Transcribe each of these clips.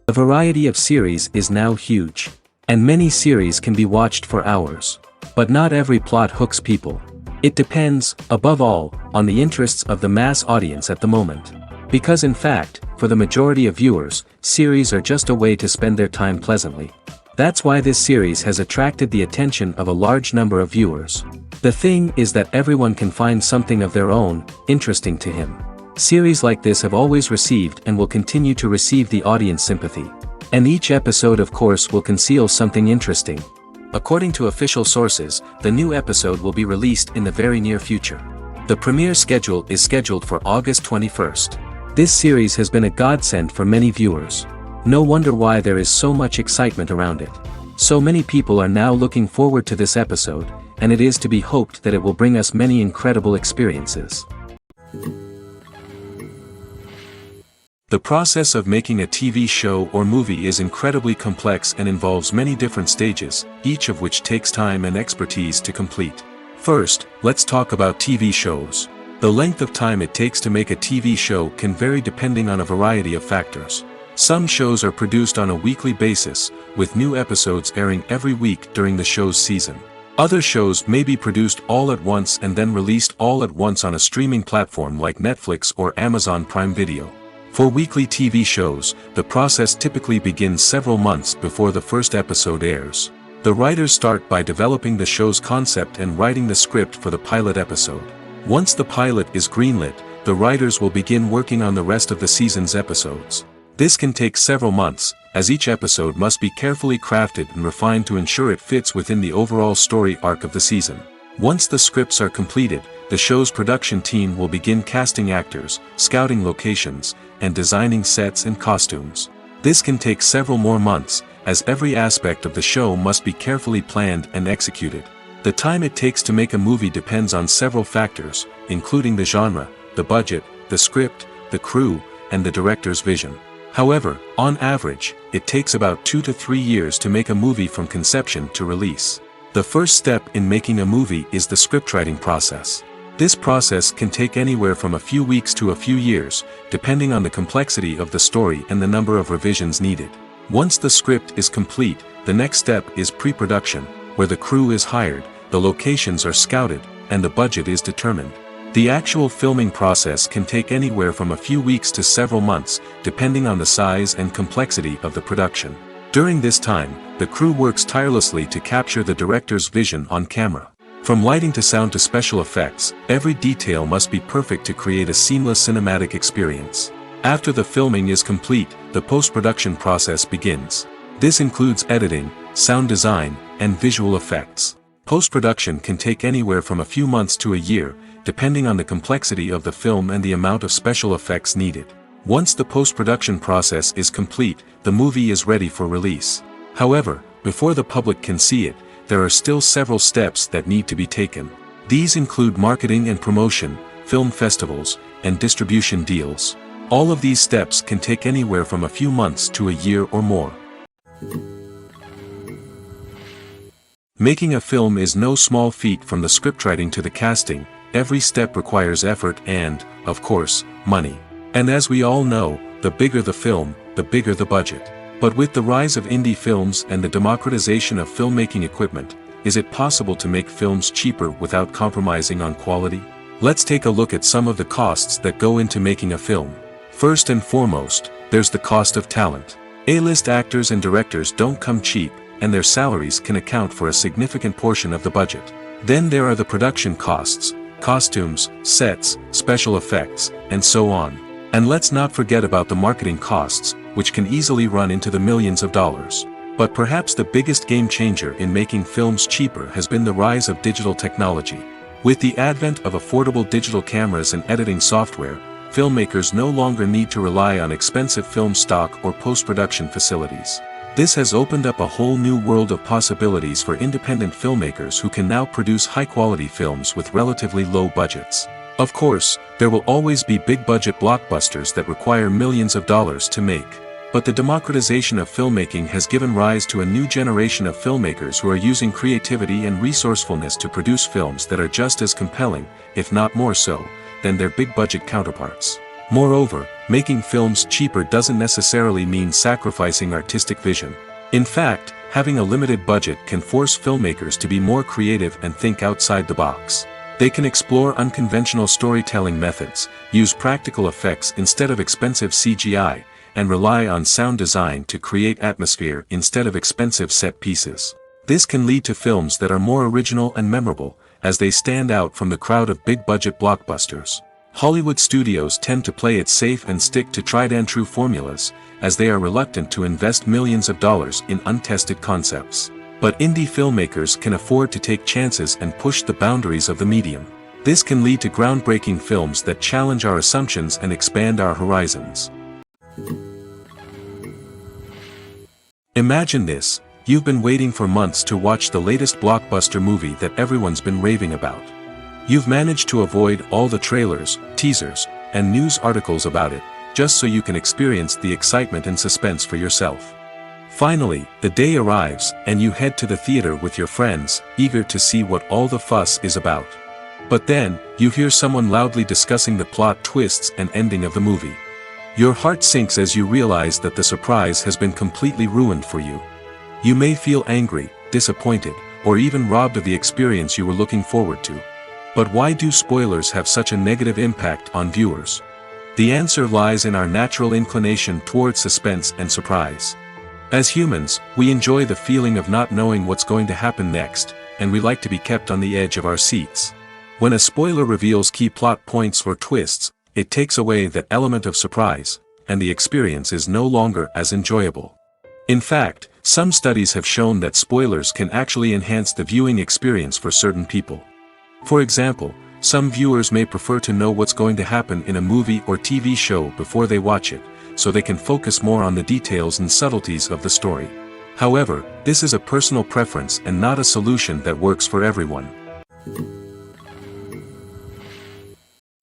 The variety of series is now huge. And many series can be watched for hours. But not every plot hooks people. It depends, above all, on the interests of the mass audience at the moment. Because in fact, for the majority of viewers, series are just a way to spend their time pleasantly. That's why this series has attracted the attention of a large number of viewers. The thing is that everyone can find something of their own, interesting to him. Series like this have always received and will continue to receive the audience sympathy. And each episode of course will conceal something interesting. According to official sources, the new episode will be released in the very near future. The premiere schedule is scheduled for August 21st. This series has been a godsend for many viewers. No wonder why there is so much excitement around it. So many people are now looking forward to this episode, and it is to be hoped that it will bring us many incredible experiences. The process of making a TV show or movie is incredibly complex and involves many different stages, each of which takes time and expertise to complete. First, let's talk about TV shows. The length of time it takes to make a TV show can vary depending on a variety of factors. Some shows are produced on a weekly basis, with new episodes airing every week during the show's season. Other shows may be produced all at once and then released all at once on a streaming platform like Netflix or Amazon Prime Video. For weekly TV shows, the process typically begins several months before the first episode airs. The writers start by developing the show's concept and writing the script for the pilot episode. Once the pilot is greenlit, the writers will begin working on the rest of the season's episodes. This can take several months, as each episode must be carefully crafted and refined to ensure it fits within the overall story arc of the season. Once the scripts are completed, the show's production team will begin casting actors, scouting locations, and designing sets and costumes. This can take several more months, as every aspect of the show must be carefully planned and executed. The time it takes to make a movie depends on several factors, including the genre, the budget, the script, the crew, and the director's vision. However, on average, it takes about 2 to 3 years to make a movie from conception to release. The first step in making a movie is the scriptwriting process. This process can take anywhere from a few weeks to a few years, depending on the complexity of the story and the number of revisions needed. Once the script is complete, the next step is pre-production, where the crew is hired, the locations are scouted, and the budget is determined. The actual filming process can take anywhere from a few weeks to several months, depending on the size and complexity of the production. During this time, the crew works tirelessly to capture the director's vision on camera. From lighting to sound to special effects, every detail must be perfect to create a seamless cinematic experience. After the filming is complete, the post-production process begins. This includes editing, sound design, and visual effects. Post-production can take anywhere from a few months to a year, depending on the complexity of the film and the amount of special effects needed. Once the post-production process is complete, the movie is ready for release. However, before the public can see it, there are still several steps that need to be taken. These include marketing and promotion, film festivals, and distribution deals. All of these steps can take anywhere from a few months to a year or more. Making a film is no small feat. From the scriptwriting to the casting, every step requires effort and, of course, money. And as we all know, the bigger the film, the bigger the budget. But with the rise of indie films and the democratization of filmmaking equipment, is it possible to make films cheaper without compromising on quality? Let's take a look at some of the costs that go into making a film. First and foremost, there's the cost of talent. A-list actors and directors don't come cheap, and their salaries can account for a significant portion of the budget. Then there are the production costs, costumes, sets, special effects, and so on. And let's not forget about the marketing costs, which can easily run into the millions of dollars. But perhaps the biggest game changer in making films cheaper has been the rise of digital technology. With the advent of affordable digital cameras and editing software, filmmakers no longer need to rely on expensive film stock or post-production facilities. This has opened up a whole new world of possibilities for independent filmmakers who can now produce high-quality films with relatively low budgets. Of course, there will always be big-budget blockbusters that require millions of dollars to make. But the democratization of filmmaking has given rise to a new generation of filmmakers who are using creativity and resourcefulness to produce films that are just as compelling, if not more so, than their big-budget counterparts. Moreover, making films cheaper doesn't necessarily mean sacrificing artistic vision. In fact, having a limited budget can force filmmakers to be more creative and think outside the box. They can explore unconventional storytelling methods, use practical effects instead of expensive CGI, and rely on sound design to create atmosphere instead of expensive set pieces. This can lead to films that are more original and memorable, as they stand out from the crowd of big-budget blockbusters. Hollywood studios tend to play it safe and stick to tried-and-true formulas, as they are reluctant to invest millions of dollars in untested concepts. But indie filmmakers can afford to take chances and push the boundaries of the medium. This can lead to groundbreaking films that challenge our assumptions and expand our horizons. Imagine this: you've been waiting for months to watch the latest blockbuster movie that everyone's been raving about. You've managed to avoid all the trailers, teasers, and news articles about it, just so you can experience the excitement and suspense for yourself. Finally, the day arrives, and you head to the theater with your friends, eager to see what all the fuss is about. But then, you hear someone loudly discussing the plot twists and ending of the movie. Your heart sinks as you realize that the surprise has been completely ruined for you. You may feel angry, disappointed, or even robbed of the experience you were looking forward to. But why do spoilers have such a negative impact on viewers? The answer lies in our natural inclination toward suspense and surprise. As humans, we enjoy the feeling of not knowing what's going to happen next, and we like to be kept on the edge of our seats. When a spoiler reveals key plot points or twists, it takes away that element of surprise, and the experience is no longer as enjoyable. In fact, some studies have shown that spoilers can actually enhance the viewing experience for certain people. For example, some viewers may prefer to know what's going to happen in a movie or TV show before they watch it, so they can focus more on the details and subtleties of the story. However, this is a personal preference and not a solution that works for everyone.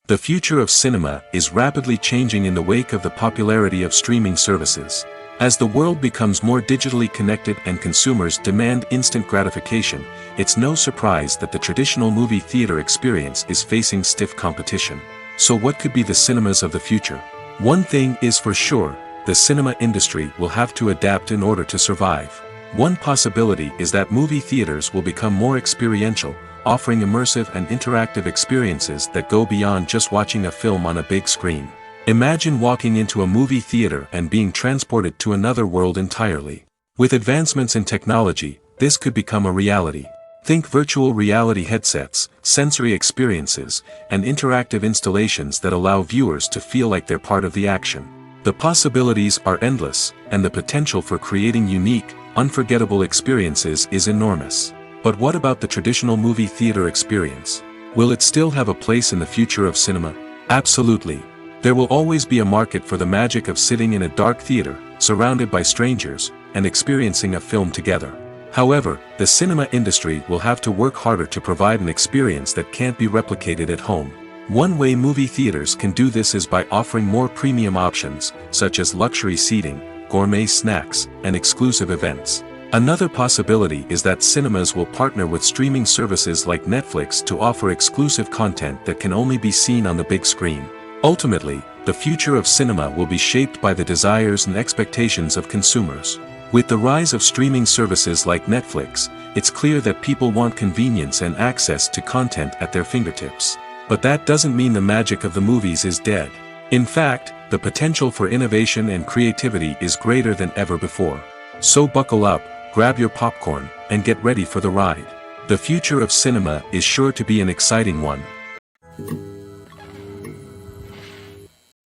The future of cinema is rapidly changing in the wake of the popularity of streaming services. As the world becomes more digitally connected and consumers demand instant gratification, it's no surprise that the traditional movie theater experience is facing stiff competition. So what could be the cinemas of the future? One thing is for sure: the cinema industry will have to adapt in order to survive. One possibility is that movie theaters will become more experiential, offering immersive and interactive experiences that go beyond just watching a film on a big screen. Imagine walking into a movie theater and being transported to another world entirely. With advancements in technology, this could become a reality. Think virtual reality headsets, sensory experiences, and interactive installations that allow viewers to feel like they're part of the action. The possibilities are endless, and the potential for creating unique, unforgettable experiences is enormous. But what about the traditional movie theater experience? Will it still have a place in the future of cinema? Absolutely. There will always be a market for the magic of sitting in a dark theater, surrounded by strangers, and experiencing a film together. However, the cinema industry will have to work harder to provide an experience that can't be replicated at home. One way movie theaters can do this is by offering more premium options, such as luxury seating, gourmet snacks, and exclusive events. Another possibility is that cinemas will partner with streaming services like Netflix to offer exclusive content that can only be seen on the big screen. Ultimately, the future of cinema will be shaped by the desires and expectations of consumers. With the rise of streaming services like Netflix, it's clear that people want convenience and access to content at their fingertips. But that doesn't mean the magic of the movies is dead. In fact, the potential for innovation and creativity is greater than ever before. So buckle up, grab your popcorn, and get ready for the ride. The future of cinema is sure to be an exciting one.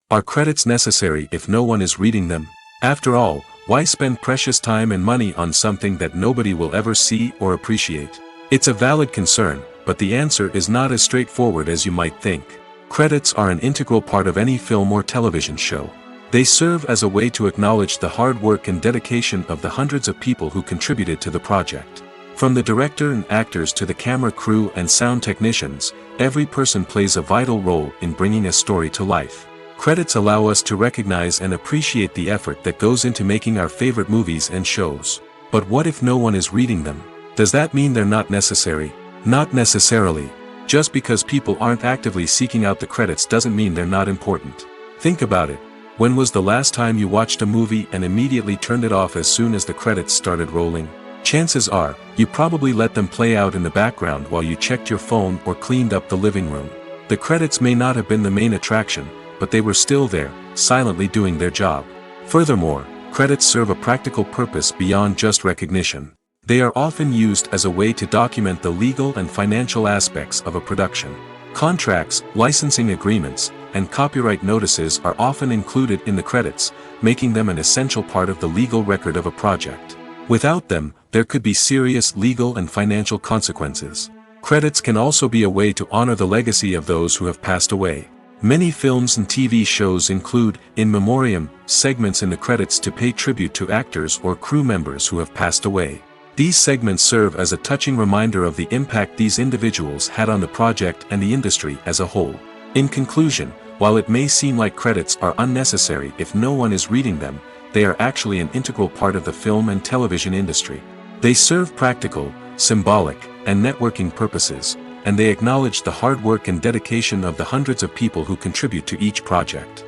Are credits necessary if no one is reading them? After all, why spend precious time and money on something that nobody will ever see or appreciate? It's a valid concern, but the answer is not as straightforward as you might think. Credits are an integral part of any film or television show. They serve as a way to acknowledge the hard work and dedication of the hundreds of people who contributed to the project. From the director and actors to the camera crew and sound technicians, every person plays a vital role in bringing a story to life. Credits allow us to recognize and appreciate the effort that goes into making our favorite movies and shows. But what if no one is reading them? Does that mean they're not necessary? Not necessarily. Just because people aren't actively seeking out the credits doesn't mean they're not important. Think about it. When was the last time you watched a movie and immediately turned it off as soon as the credits started rolling? Chances are, you probably let them play out in the background while you checked your phone or cleaned up the living room. The credits may not have been the main attraction, but they were still there, silently doing their job. Furthermore, credits serve a practical purpose beyond just recognition. They are often used as a way to document the legal and financial aspects of a production. Contracts, licensing agreements, and copyright notices are often included in the credits, making them an essential part of the legal record of a project. Without them, there could be serious legal and financial consequences. Credits can also be a way to honor the legacy of those who have passed away. Many films and TV shows include, in memoriam, segments in the credits to pay tribute to actors or crew members who have passed away. These segments serve as a touching reminder of the impact these individuals had on the project and the industry as a whole. In conclusion, while it may seem like credits are unnecessary if no one is reading them, they are actually an integral part of the film and television industry. They serve practical, symbolic, and networking purposes, and they acknowledge the hard work and dedication of the hundreds of people who contribute to each project.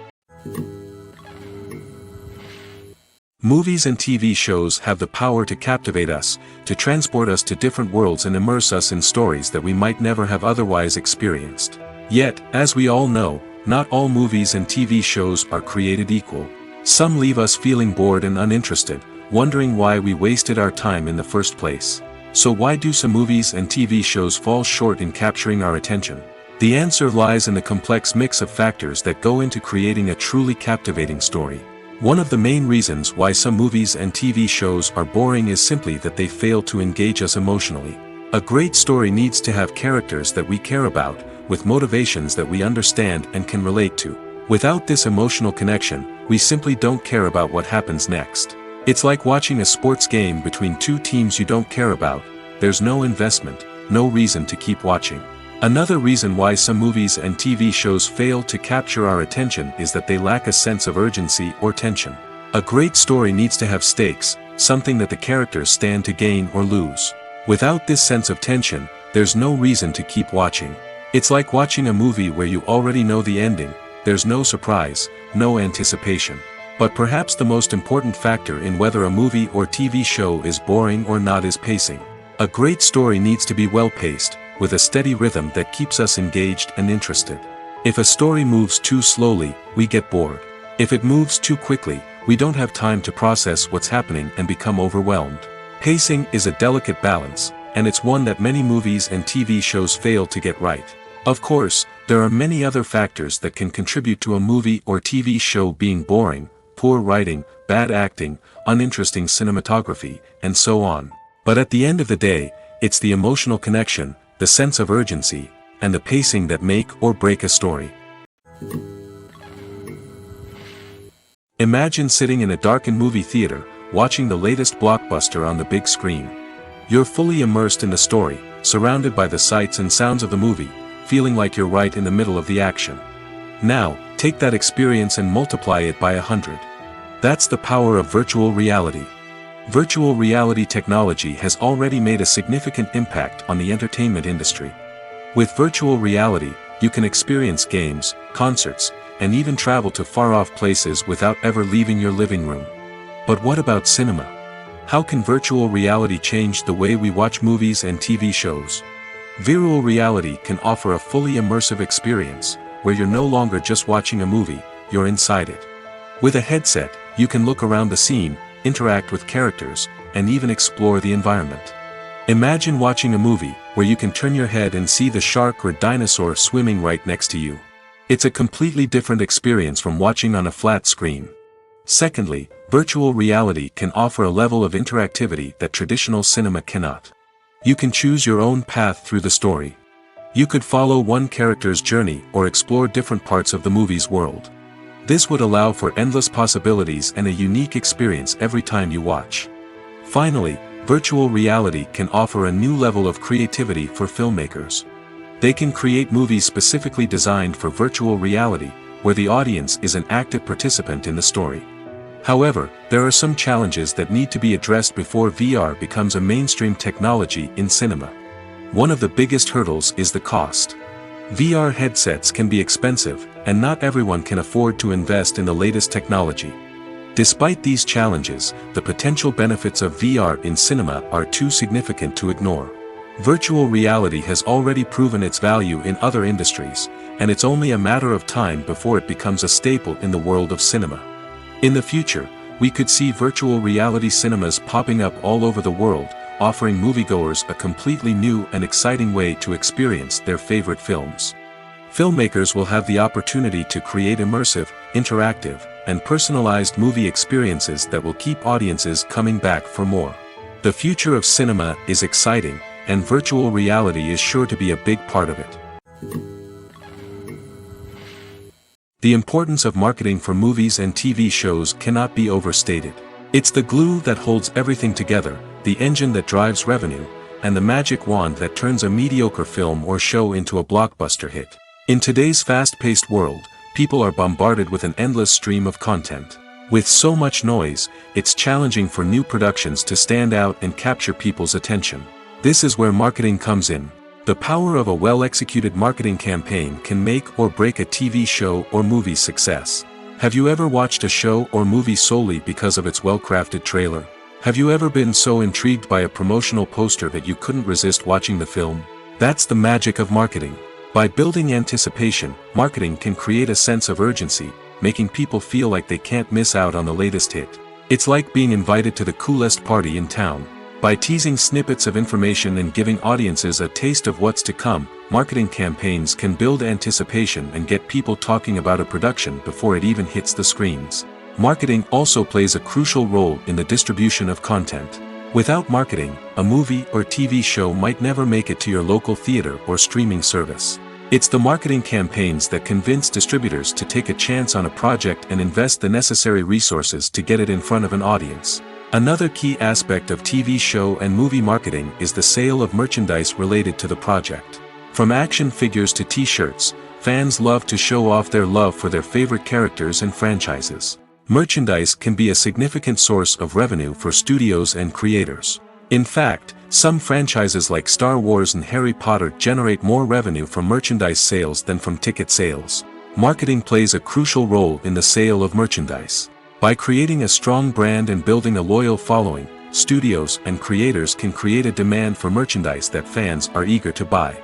Movies and TV shows have the power to captivate us, to transport us to different worlds and immerse us in stories that we might never have otherwise experienced. Yet, as we all know, not all movies and TV shows are created equal. Some leave us feeling bored and uninterested, wondering why we wasted our time in the first place. So why do some movies and TV shows fall short in capturing our attention? The answer lies in the complex mix of factors that go into creating a truly captivating story. One of the main reasons why some movies and TV shows are boring is simply that they fail to engage us emotionally. A great story needs to have characters that we care about, with motivations that we understand and can relate to. Without this emotional connection, we simply don't care about what happens next. It's like watching a sports game between two teams you don't care about. There's no investment, no reason to keep watching. Another reason why some movies and TV shows fail to capture our attention is that they lack a sense of urgency or tension. A great story needs to have stakes, something that the characters stand to gain or lose. Without this sense of tension, there's no reason to keep watching. It's like watching a movie where you already know the ending. There's no surprise, no anticipation. But perhaps the most important factor in whether a movie or TV show is boring or not is pacing. A great story needs to be well-paced, with a steady rhythm that keeps us engaged and interested. If a story moves too slowly, we get bored. If it moves too quickly, we don't have time to process what's happening and become overwhelmed. Pacing is a delicate balance, and it's one that many movies and TV shows fail to get right. Of course, there are many other factors that can contribute to a movie or TV show being boring: poor writing, bad acting, uninteresting cinematography, and so on. But at the end of the day, it's the emotional connection, the sense of urgency, and the pacing that make or break a story. Imagine sitting in a darkened movie theater, watching the latest blockbuster on the big screen. You're fully immersed in the story, surrounded by the sights and sounds of the movie, feeling like you're right in the middle of the action. Now, take that experience and multiply it by 100. That's the power of virtual reality. Virtual reality technology has already made a significant impact on the entertainment industry. With virtual reality, you can experience games, concerts, and even travel to far-off places without ever leaving your living room. But what about cinema? How can virtual reality change the way we watch movies and TV shows? Virtual reality can offer a fully immersive experience, where you're no longer just watching a movie, you're inside it. With a headset, you can look around the scene, interact with characters, and even explore the environment. Imagine watching a movie where you can turn your head and see the shark or dinosaur swimming right next to you. It's a completely different experience from watching on a flat screen. Secondly, virtual reality can offer a level of interactivity that traditional cinema cannot. You can choose your own path through the story. You could follow one character's journey or explore different parts of the movie's world. This would allow for endless possibilities and a unique experience every time you watch. Finally, virtual reality can offer a new level of creativity for filmmakers. They can create movies specifically designed for virtual reality, where the audience is an active participant in the story. However, there are some challenges that need to be addressed before VR becomes a mainstream technology in cinema. One of the biggest hurdles is the cost. VR headsets can be expensive, and not everyone can afford to invest in the latest technology. Despite these challenges, the potential benefits of VR in cinema are too significant to ignore. Virtual reality has already proven its value in other industries, and it's only a matter of time before it becomes a staple in the world of cinema. In the future, we could see virtual reality cinemas popping up all over the world, offering moviegoers a completely new and exciting way to experience their favorite films. Filmmakers will have the opportunity to create immersive, interactive, and personalized movie experiences that will keep audiences coming back for more. The future of cinema is exciting, and virtual reality is sure to be a big part of it. The importance of marketing for movies and TV shows cannot be overstated. It's the glue that holds everything together, the engine that drives revenue, and the magic wand that turns a mediocre film or show into a blockbuster hit. In today's fast-paced world, people are bombarded with an endless stream of content. With so much noise, it's challenging for new productions to stand out and capture people's attention. This is where marketing comes in. The power of a well-executed marketing campaign can make or break a TV show or movie's success. Have you ever watched a show or movie solely because of its well-crafted trailer? Have you ever been so intrigued by a promotional poster that you couldn't resist watching the film? That's the magic of marketing. By building anticipation, marketing can create a sense of urgency, making people feel like they can't miss out on the latest hit. It's like being invited to the coolest party in town. By teasing snippets of information and giving audiences a taste of what's to come, marketing campaigns can build anticipation and get people talking about a production before it even hits the screens. Marketing also plays a crucial role in the distribution of content. Without marketing, a movie or TV show might never make it to your local theater or streaming service. It's the marketing campaigns that convince distributors to take a chance on a project and invest the necessary resources to get it in front of an audience. Another key aspect of TV show and movie marketing is the sale of merchandise related to the project. From action figures to t-shirts, fans love to show off their love for their favorite characters and franchises. Merchandise can be a significant source of revenue for studios and creators. In fact, some franchises like Star Wars and Harry Potter generate more revenue from merchandise sales than from ticket sales. Marketing plays a crucial role in the sale of merchandise. By creating a strong brand and building a loyal following, studios and creators can create a demand for merchandise that fans are eager to buy.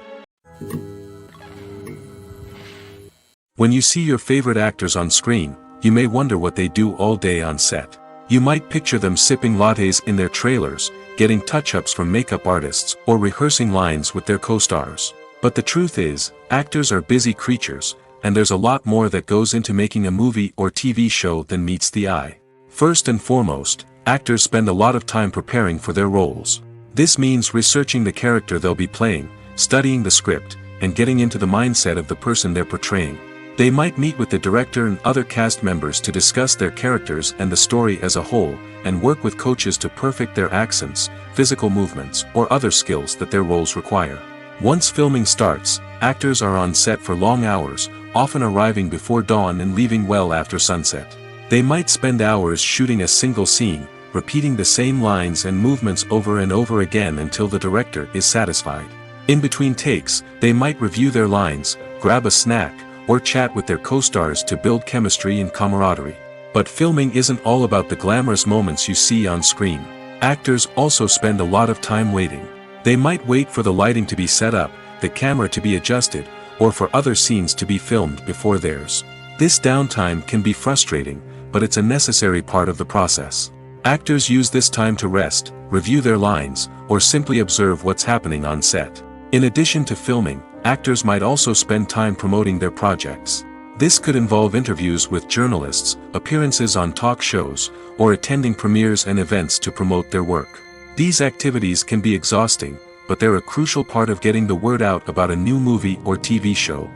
When you see your favorite actors on screen, you may wonder what they do all day on set. You might picture them sipping lattes in their trailers, getting touch-ups from makeup artists, or rehearsing lines with their co-stars. But the truth is, actors are busy creatures, and there's a lot more that goes into making a movie or TV show than meets the eye. First and foremost, actors spend a lot of time preparing for their roles. This means researching the character they'll be playing, studying the script, and getting into the mindset of the person they're portraying. They might meet with the director and other cast members to discuss their characters and the story as a whole, and work with coaches to perfect their accents, physical movements, or other skills that their roles require. Once filming starts, actors are on set for long hours, often arriving before dawn and leaving well after sunset. They might spend hours shooting a single scene, repeating the same lines and movements over and over again until the director is satisfied. In between takes, they might review their lines, grab a snack, or chat with their co-stars to build chemistry and camaraderie. But filming isn't all about the glamorous moments you see on screen. Actors also spend a lot of time waiting. They might wait for the lighting to be set up, the camera to be adjusted, or for other scenes to be filmed before theirs. This downtime can be frustrating, but it's a necessary part of the process. Actors use this time to rest, review their lines, or simply observe what's happening on set. In addition to filming, actors might also spend time promoting their projects. This could involve interviews with journalists, appearances on talk shows, or attending premieres and events to promote their work. These activities can be exhausting, but they're a crucial part of getting the word out about a new movie or TV show.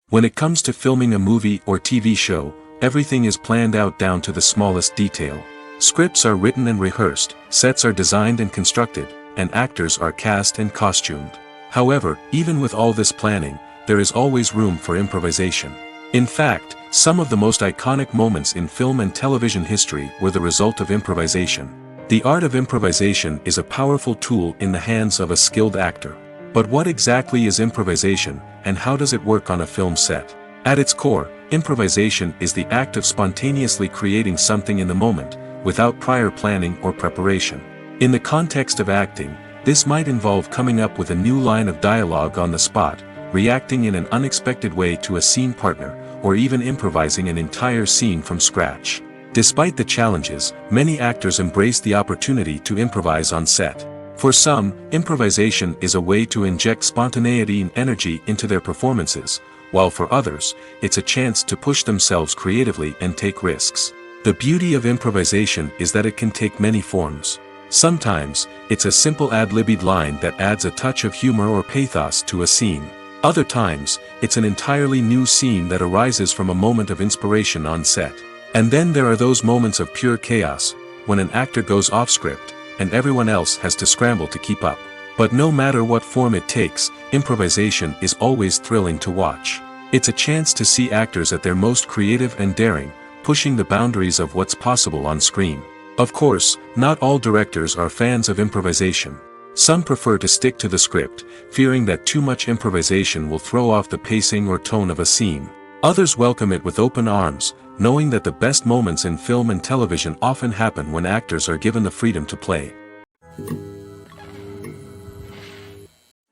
When it comes to filming a movie or TV show, everything is planned out down to the smallest detail. Scripts are written and rehearsed, sets are designed and constructed, and actors are cast and costumed. However, even with all this planning, there is always room for improvisation. In fact, some of the most iconic moments in film and television history were the result of improvisation. The art of improvisation is a powerful tool in the hands of a skilled actor. But what exactly is improvisation, and how does it work on a film set? At its core, improvisation is the act of spontaneously creating something in the moment, without prior planning or preparation. In the context of acting, this might involve coming up with a new line of dialogue on the spot, reacting in an unexpected way to a scene partner, or even improvising an entire scene from scratch. Despite the challenges, many actors embrace the opportunity to improvise on set. For some, improvisation is a way to inject spontaneity and energy into their performances, while for others, it's a chance to push themselves creatively and take risks. The beauty of improvisation is that it can take many forms. Sometimes, it's a simple ad-libbed line that adds a touch of humor or pathos to a scene. Other times, it's an entirely new scene that arises from a moment of inspiration on set. And then there are those moments of pure chaos, when an actor goes off script, and everyone else has to scramble to keep up. But no matter what form it takes, improvisation is always thrilling to watch. It's a chance to see actors at their most creative and daring, pushing the boundaries of what's possible on screen. Of course, not all directors are fans of improvisation. Some prefer to stick to the script, fearing that too much improvisation will throw off the pacing or tone of a scene. Others welcome it with open arms, knowing that the best moments in film and television often happen when actors are given the freedom to play.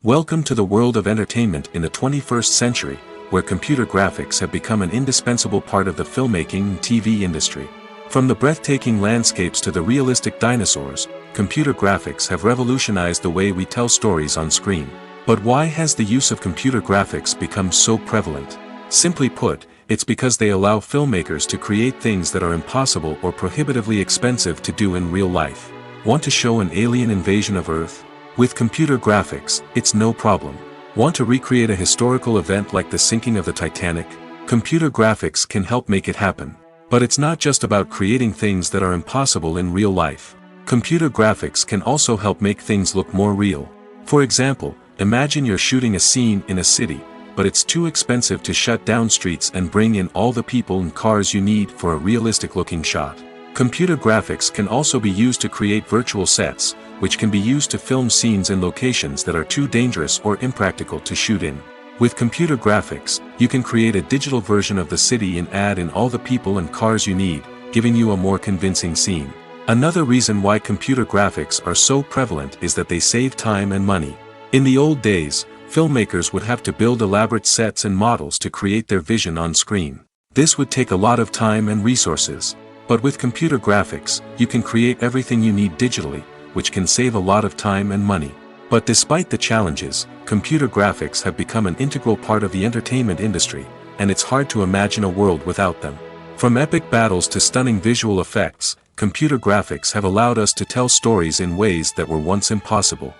Welcome to the world of entertainment in the 21st century, where computer graphics have become an indispensable part of the filmmaking and TV industry. From the breathtaking landscapes to the realistic dinosaurs, computer graphics have revolutionized the way we tell stories on screen. But why has the use of computer graphics become so prevalent? Simply put, it's because they allow filmmakers to create things that are impossible or prohibitively expensive to do in real life. Want to show an alien invasion of Earth? With computer graphics, it's no problem. Want to recreate a historical event like the sinking of the Titanic? Computer graphics can help make it happen. But it's not just about creating things that are impossible in real life. Computer graphics can also help make things look more real. For example, imagine you're shooting a scene in a city, but it's too expensive to shut down streets and bring in all the people and cars you need for a realistic-looking shot. Computer graphics can also be used to create virtual sets, which can be used to film scenes in locations that are too dangerous or impractical to shoot in. With computer graphics, you can create a digital version of the city and add in all the people and cars you need, giving you a more convincing scene. Another reason why computer graphics are so prevalent is that they save time and money. In the old days, filmmakers would have to build elaborate sets and models to create their vision on screen. This would take a lot of time and resources. But with computer graphics, you can create everything you need digitally, which can save a lot of time and money. But despite the challenges, computer graphics have become an integral part of the entertainment industry, and it's hard to imagine a world without them. From epic battles to stunning visual effects, computer graphics have allowed us to tell stories in ways that were once impossible.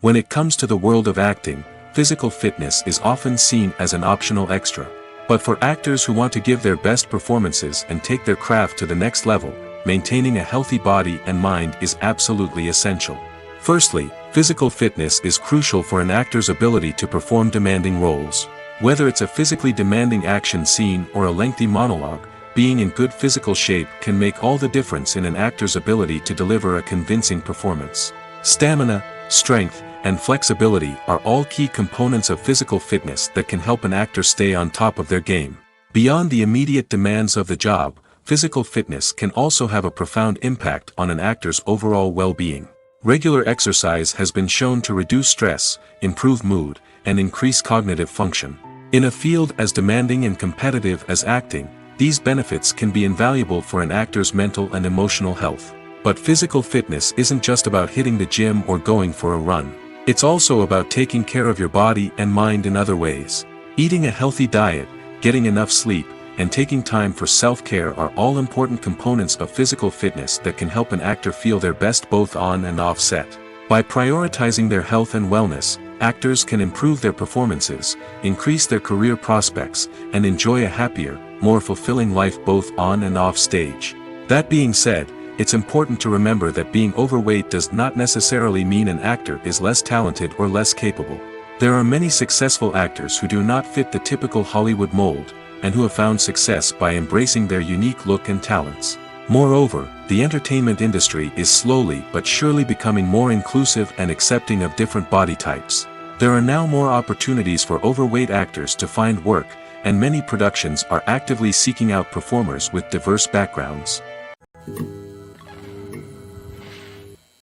When it comes to the world of acting, physical fitness is often seen as an optional extra. But for actors who want to give their best performances and take their craft to the next level, maintaining a healthy body and mind is absolutely essential. Firstly, physical fitness is crucial for an actor's ability to perform demanding roles. Whether it's a physically demanding action scene or a lengthy monologue, being in good physical shape can make all the difference in an actor's ability to deliver a convincing performance. Stamina, strength, and flexibility are all key components of physical fitness that can help an actor stay on top of their game. Beyond the immediate demands of the job, physical fitness can also have a profound impact on an actor's overall well-being. Regular exercise has been shown to reduce stress, improve mood, and increase cognitive function. In a field as demanding and competitive as acting, these benefits can be invaluable for an actor's mental and emotional health. But physical fitness isn't just about hitting the gym or going for a run. It's also about taking care of your body and mind in other ways. Eating a healthy diet, getting enough sleep, and taking time for self-care are all important components of physical fitness that can help an actor feel their best both on and off set. By prioritizing their health and wellness, actors can improve their performances, increase their career prospects, and enjoy a happier, more fulfilling life both on and off stage. That being said, it's important to remember that being overweight does not necessarily mean an actor is less talented or less capable. There are many successful actors who do not fit the typical Hollywood mold, and who have found success by embracing their unique look and talents. Moreover, the entertainment industry is slowly but surely becoming more inclusive and accepting of different body types. There are now more opportunities for overweight actors to find work, and many productions are actively seeking out performers with diverse backgrounds.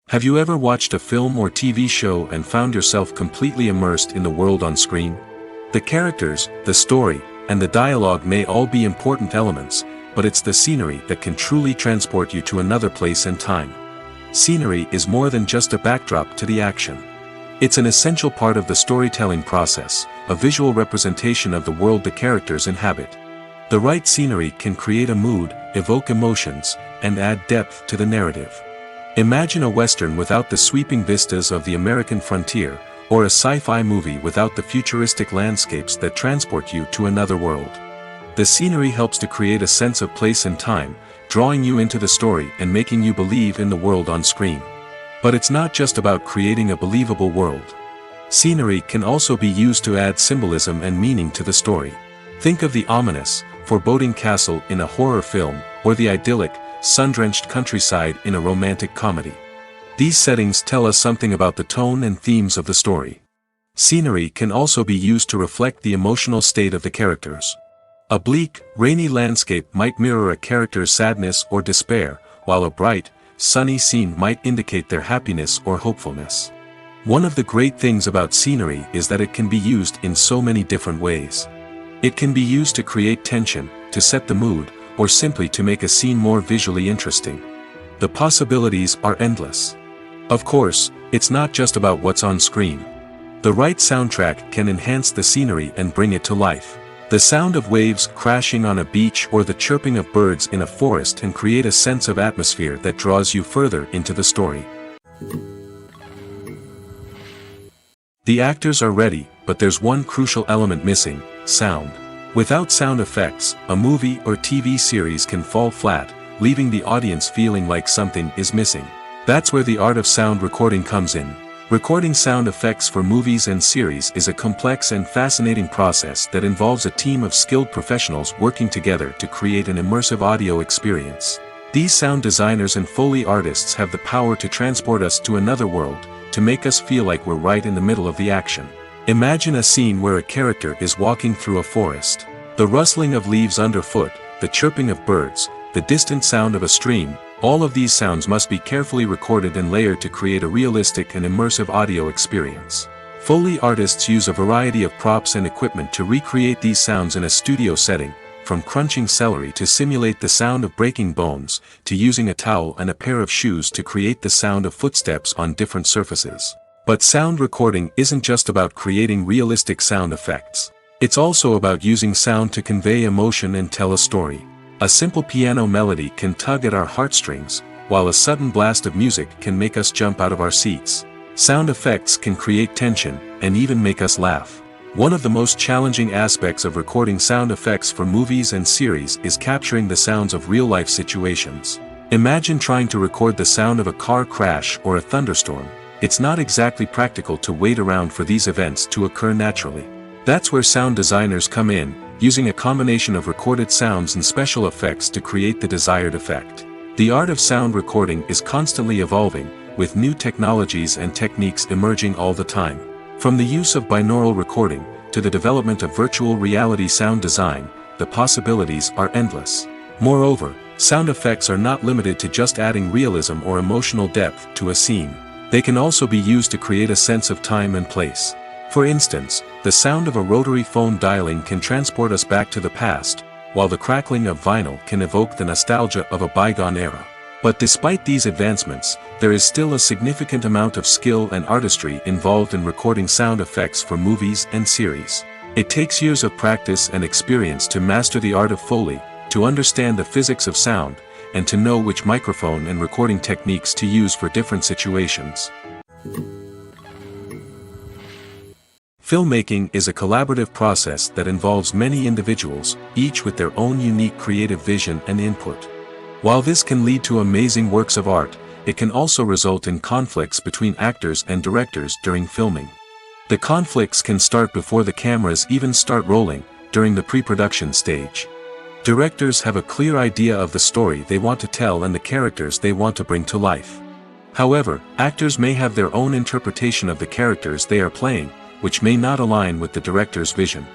Have you ever watched a film or TV show and found yourself completely immersed in the world on screen? The characters, the story, and the dialogue may all be important elements, but it's the scenery that can truly transport you to another place and time. Scenery is more than just a backdrop to the action. It's an essential part of the storytelling process, a visual representation of the world the characters inhabit. The right scenery can create a mood, evoke emotions, and add depth to the narrative. Imagine a Western without the sweeping vistas of the American frontier, or a sci-fi movie without the futuristic landscapes that transport you to another world. The scenery helps to create a sense of place and time, drawing you into the story and making you believe in the world on screen. But it's not just about creating a believable world. Scenery can also be used to add symbolism and meaning to the story. Think of the ominous, foreboding castle in a horror film, or the idyllic, sun-drenched countryside in a romantic comedy. These settings tell us something about the tone and themes of the story. Scenery can also be used to reflect the emotional state of the characters. A bleak, rainy landscape might mirror a character's sadness or despair, while a bright, sunny scene might indicate their happiness or hopefulness. One of the great things about scenery is that it can be used in so many different ways. It can be used to create tension, to set the mood, or simply to make a scene more visually interesting. The possibilities are endless. Of course, it's not just about what's on screen. The right soundtrack can enhance the scenery and bring it to life. The sound of waves crashing on a beach or the chirping of birds in a forest can create a sense of atmosphere that draws you further into the story. The actors are ready, but there's one crucial element missing: sound. Without sound effects, a movie or TV series can fall flat, leaving the audience feeling like something is missing. That's where the art of sound recording comes in. Recording sound effects for movies and series is a complex and fascinating process that involves a team of skilled professionals working together to create an immersive audio experience. These sound designers and Foley artists have the power to transport us to another world, to make us feel like we're right in the middle of the action. Imagine a scene where a character is walking through a forest. The rustling of leaves underfoot, the chirping of birds, the distant sound of a stream, all of these sounds must be carefully recorded and layered to create a realistic and immersive audio experience. Foley artists use a variety of props and equipment to recreate these sounds in a studio setting, from crunching celery to simulate the sound of breaking bones, to using a towel and a pair of shoes to create the sound of footsteps on different surfaces. But sound recording isn't just about creating realistic sound effects. It's also about using sound to convey emotion and tell a story. A simple piano melody can tug at our heartstrings, while a sudden blast of music can make us jump out of our seats. Sound effects can create tension, and even make us laugh. One of the most challenging aspects of recording sound effects for movies and series is capturing the sounds of real-life situations. Imagine trying to record the sound of a car crash or a thunderstorm. It's not exactly practical to wait around for these events to occur naturally. That's where sound designers come in, using a combination of recorded sounds and special effects to create the desired effect. The art of sound recording is constantly evolving, with new technologies and techniques emerging all the time. From the use of binaural recording, to the development of virtual reality sound design, the possibilities are endless. Moreover, sound effects are not limited to just adding realism or emotional depth to a scene. They can also be used to create a sense of time and place. For instance, the sound of a rotary phone dialing can transport us back to the past, while the crackling of vinyl can evoke the nostalgia of a bygone era. But despite these advancements, there is still a significant amount of skill and artistry involved in recording sound effects for movies and series. It takes years of practice and experience to master the art of Foley, to understand the physics of sound, and to know which microphone and recording techniques to use for different situations. Filmmaking is a collaborative process that involves many individuals, each with their own unique creative vision and input. While this can lead to amazing works of art, it can also result in conflicts between actors and directors during filming. The conflicts can start before the cameras even start rolling, during the pre-production stage. Directors have a clear idea of the story they want to tell and the characters they want to bring to life. However, actors may have their own interpretation of the characters they are playing, which may not align with the director's vision.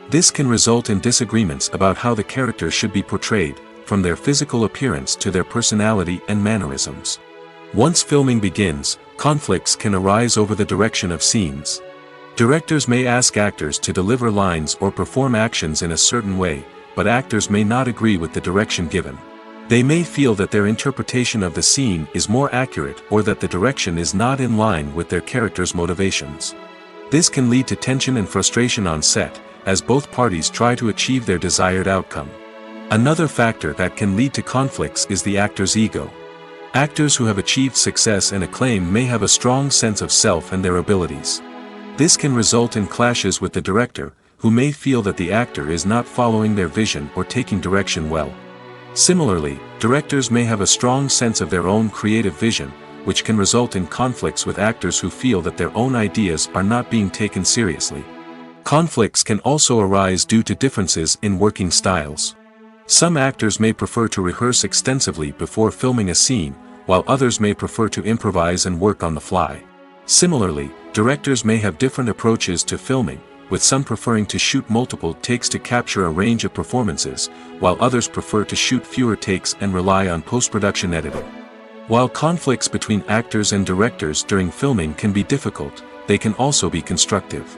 This can result in disagreements about how the characters should be portrayed, from their physical appearance to their personality and mannerisms. Once filming begins, conflicts can arise over the direction of scenes. Directors may ask actors to deliver lines or perform actions in a certain way, but actors may not agree with the direction given. They may feel that their interpretation of the scene is more accurate or that the direction is not in line with their character's motivations. This can lead to tension and frustration on set, as both parties try to achieve their desired outcome. Another factor that can lead to conflicts is the actor's ego. Actors who have achieved success and acclaim may have a strong sense of self and their abilities. This can result in clashes with the director, who may feel that the actor is not following their vision or taking direction well. Similarly, directors may have a strong sense of their own creative vision, which can result in conflicts with actors who feel that their own ideas are not being taken seriously. Conflicts can also arise due to differences in working styles. Some actors may prefer to rehearse extensively before filming a scene, while others may prefer to improvise and work on the fly. Similarly, directors may have different approaches to filming, with some preferring to shoot multiple takes to capture a range of performances, while others prefer to shoot fewer takes and rely on post-production editing. While conflicts between actors and directors during filming can be difficult, they can also be constructive.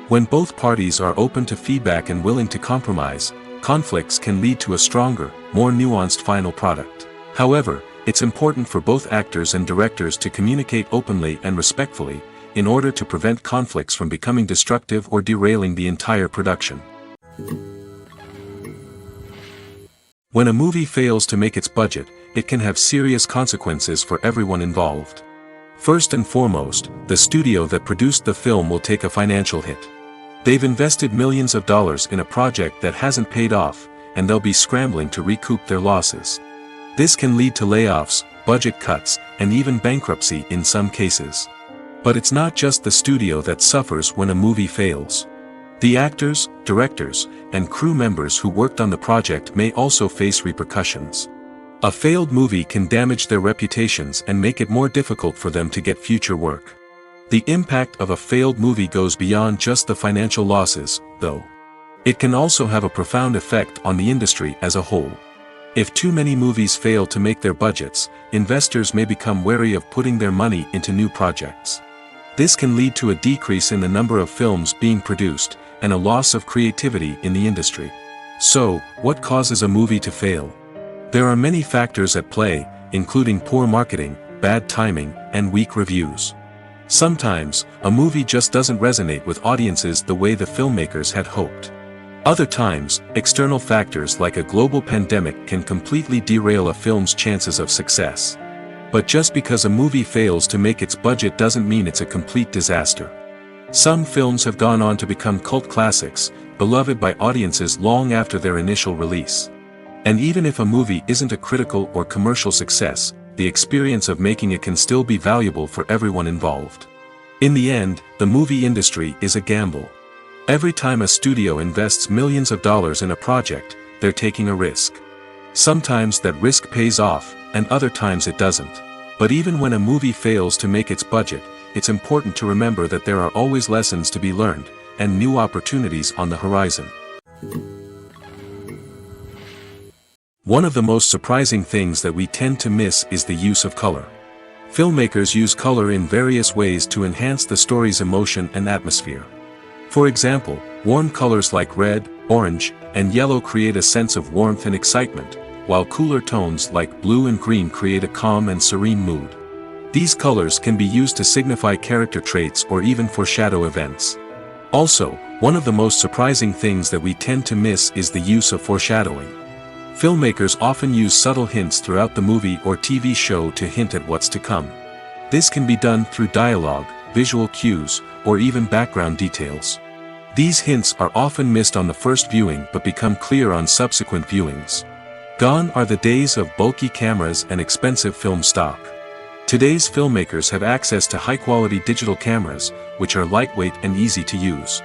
When both parties are open to feedback and willing to compromise, conflicts can lead to a stronger, more nuanced final product. However, it's important for both actors and directors to communicate openly and respectfully, in order to prevent conflicts from becoming destructive or derailing the entire production. When a movie fails to make its budget, it can have serious consequences for everyone involved. First and foremost, the studio that produced the film will take a financial hit. They've invested millions of dollars in a project that hasn't paid off, and they'll be scrambling to recoup their losses. This can lead to layoffs, budget cuts, and even bankruptcy in some cases. But it's not just the studio that suffers when a movie fails. The actors, directors, and crew members who worked on the project may also face repercussions. A failed movie can damage their reputations and make it more difficult for them to get future work. The impact of a failed movie goes beyond just the financial losses, though. It can also have a profound effect on the industry as a whole. If too many movies fail to make their budgets, investors may become wary of putting their money into new projects. This can lead to a decrease in the number of films being produced, and a loss of creativity in the industry. So, what causes a movie to fail? There are many factors at play, including poor marketing, bad timing, and weak reviews. Sometimes, a movie just doesn't resonate with audiences the way the filmmakers had hoped. Other times, external factors like a global pandemic can completely derail a film's chances of success. But just because a movie fails to make its budget doesn't mean it's a complete disaster. Some films have gone on to become cult classics, beloved by audiences long after their initial release. And even if a movie isn't a critical or commercial success, the experience of making it can still be valuable for everyone involved. In the end, the movie industry is a gamble. Every time a studio invests millions of dollars in a project, they're taking a risk. Sometimes that risk pays off, and other times it doesn't. But even when a movie fails to make its budget, it's important to remember that there are always lessons to be learned, and new opportunities on the horizon. One of the most surprising things that we tend to miss is the use of color. Filmmakers use color in various ways to enhance the story's emotion and atmosphere. For example, warm colors like red, orange, and yellow create a sense of warmth and excitement, while cooler tones like blue and green create a calm and serene mood. These colors can be used to signify character traits or even foreshadow events. Also, one of the most surprising things that we tend to miss is the use of foreshadowing. Filmmakers often use subtle hints throughout the movie or TV show to hint at what's to come. This can be done through dialogue, visual cues, or even background details. These hints are often missed on the first viewing but become clear on subsequent viewings. Gone are the days of bulky cameras and expensive film stock. Today's filmmakers have access to high-quality digital cameras, which are lightweight and easy to use.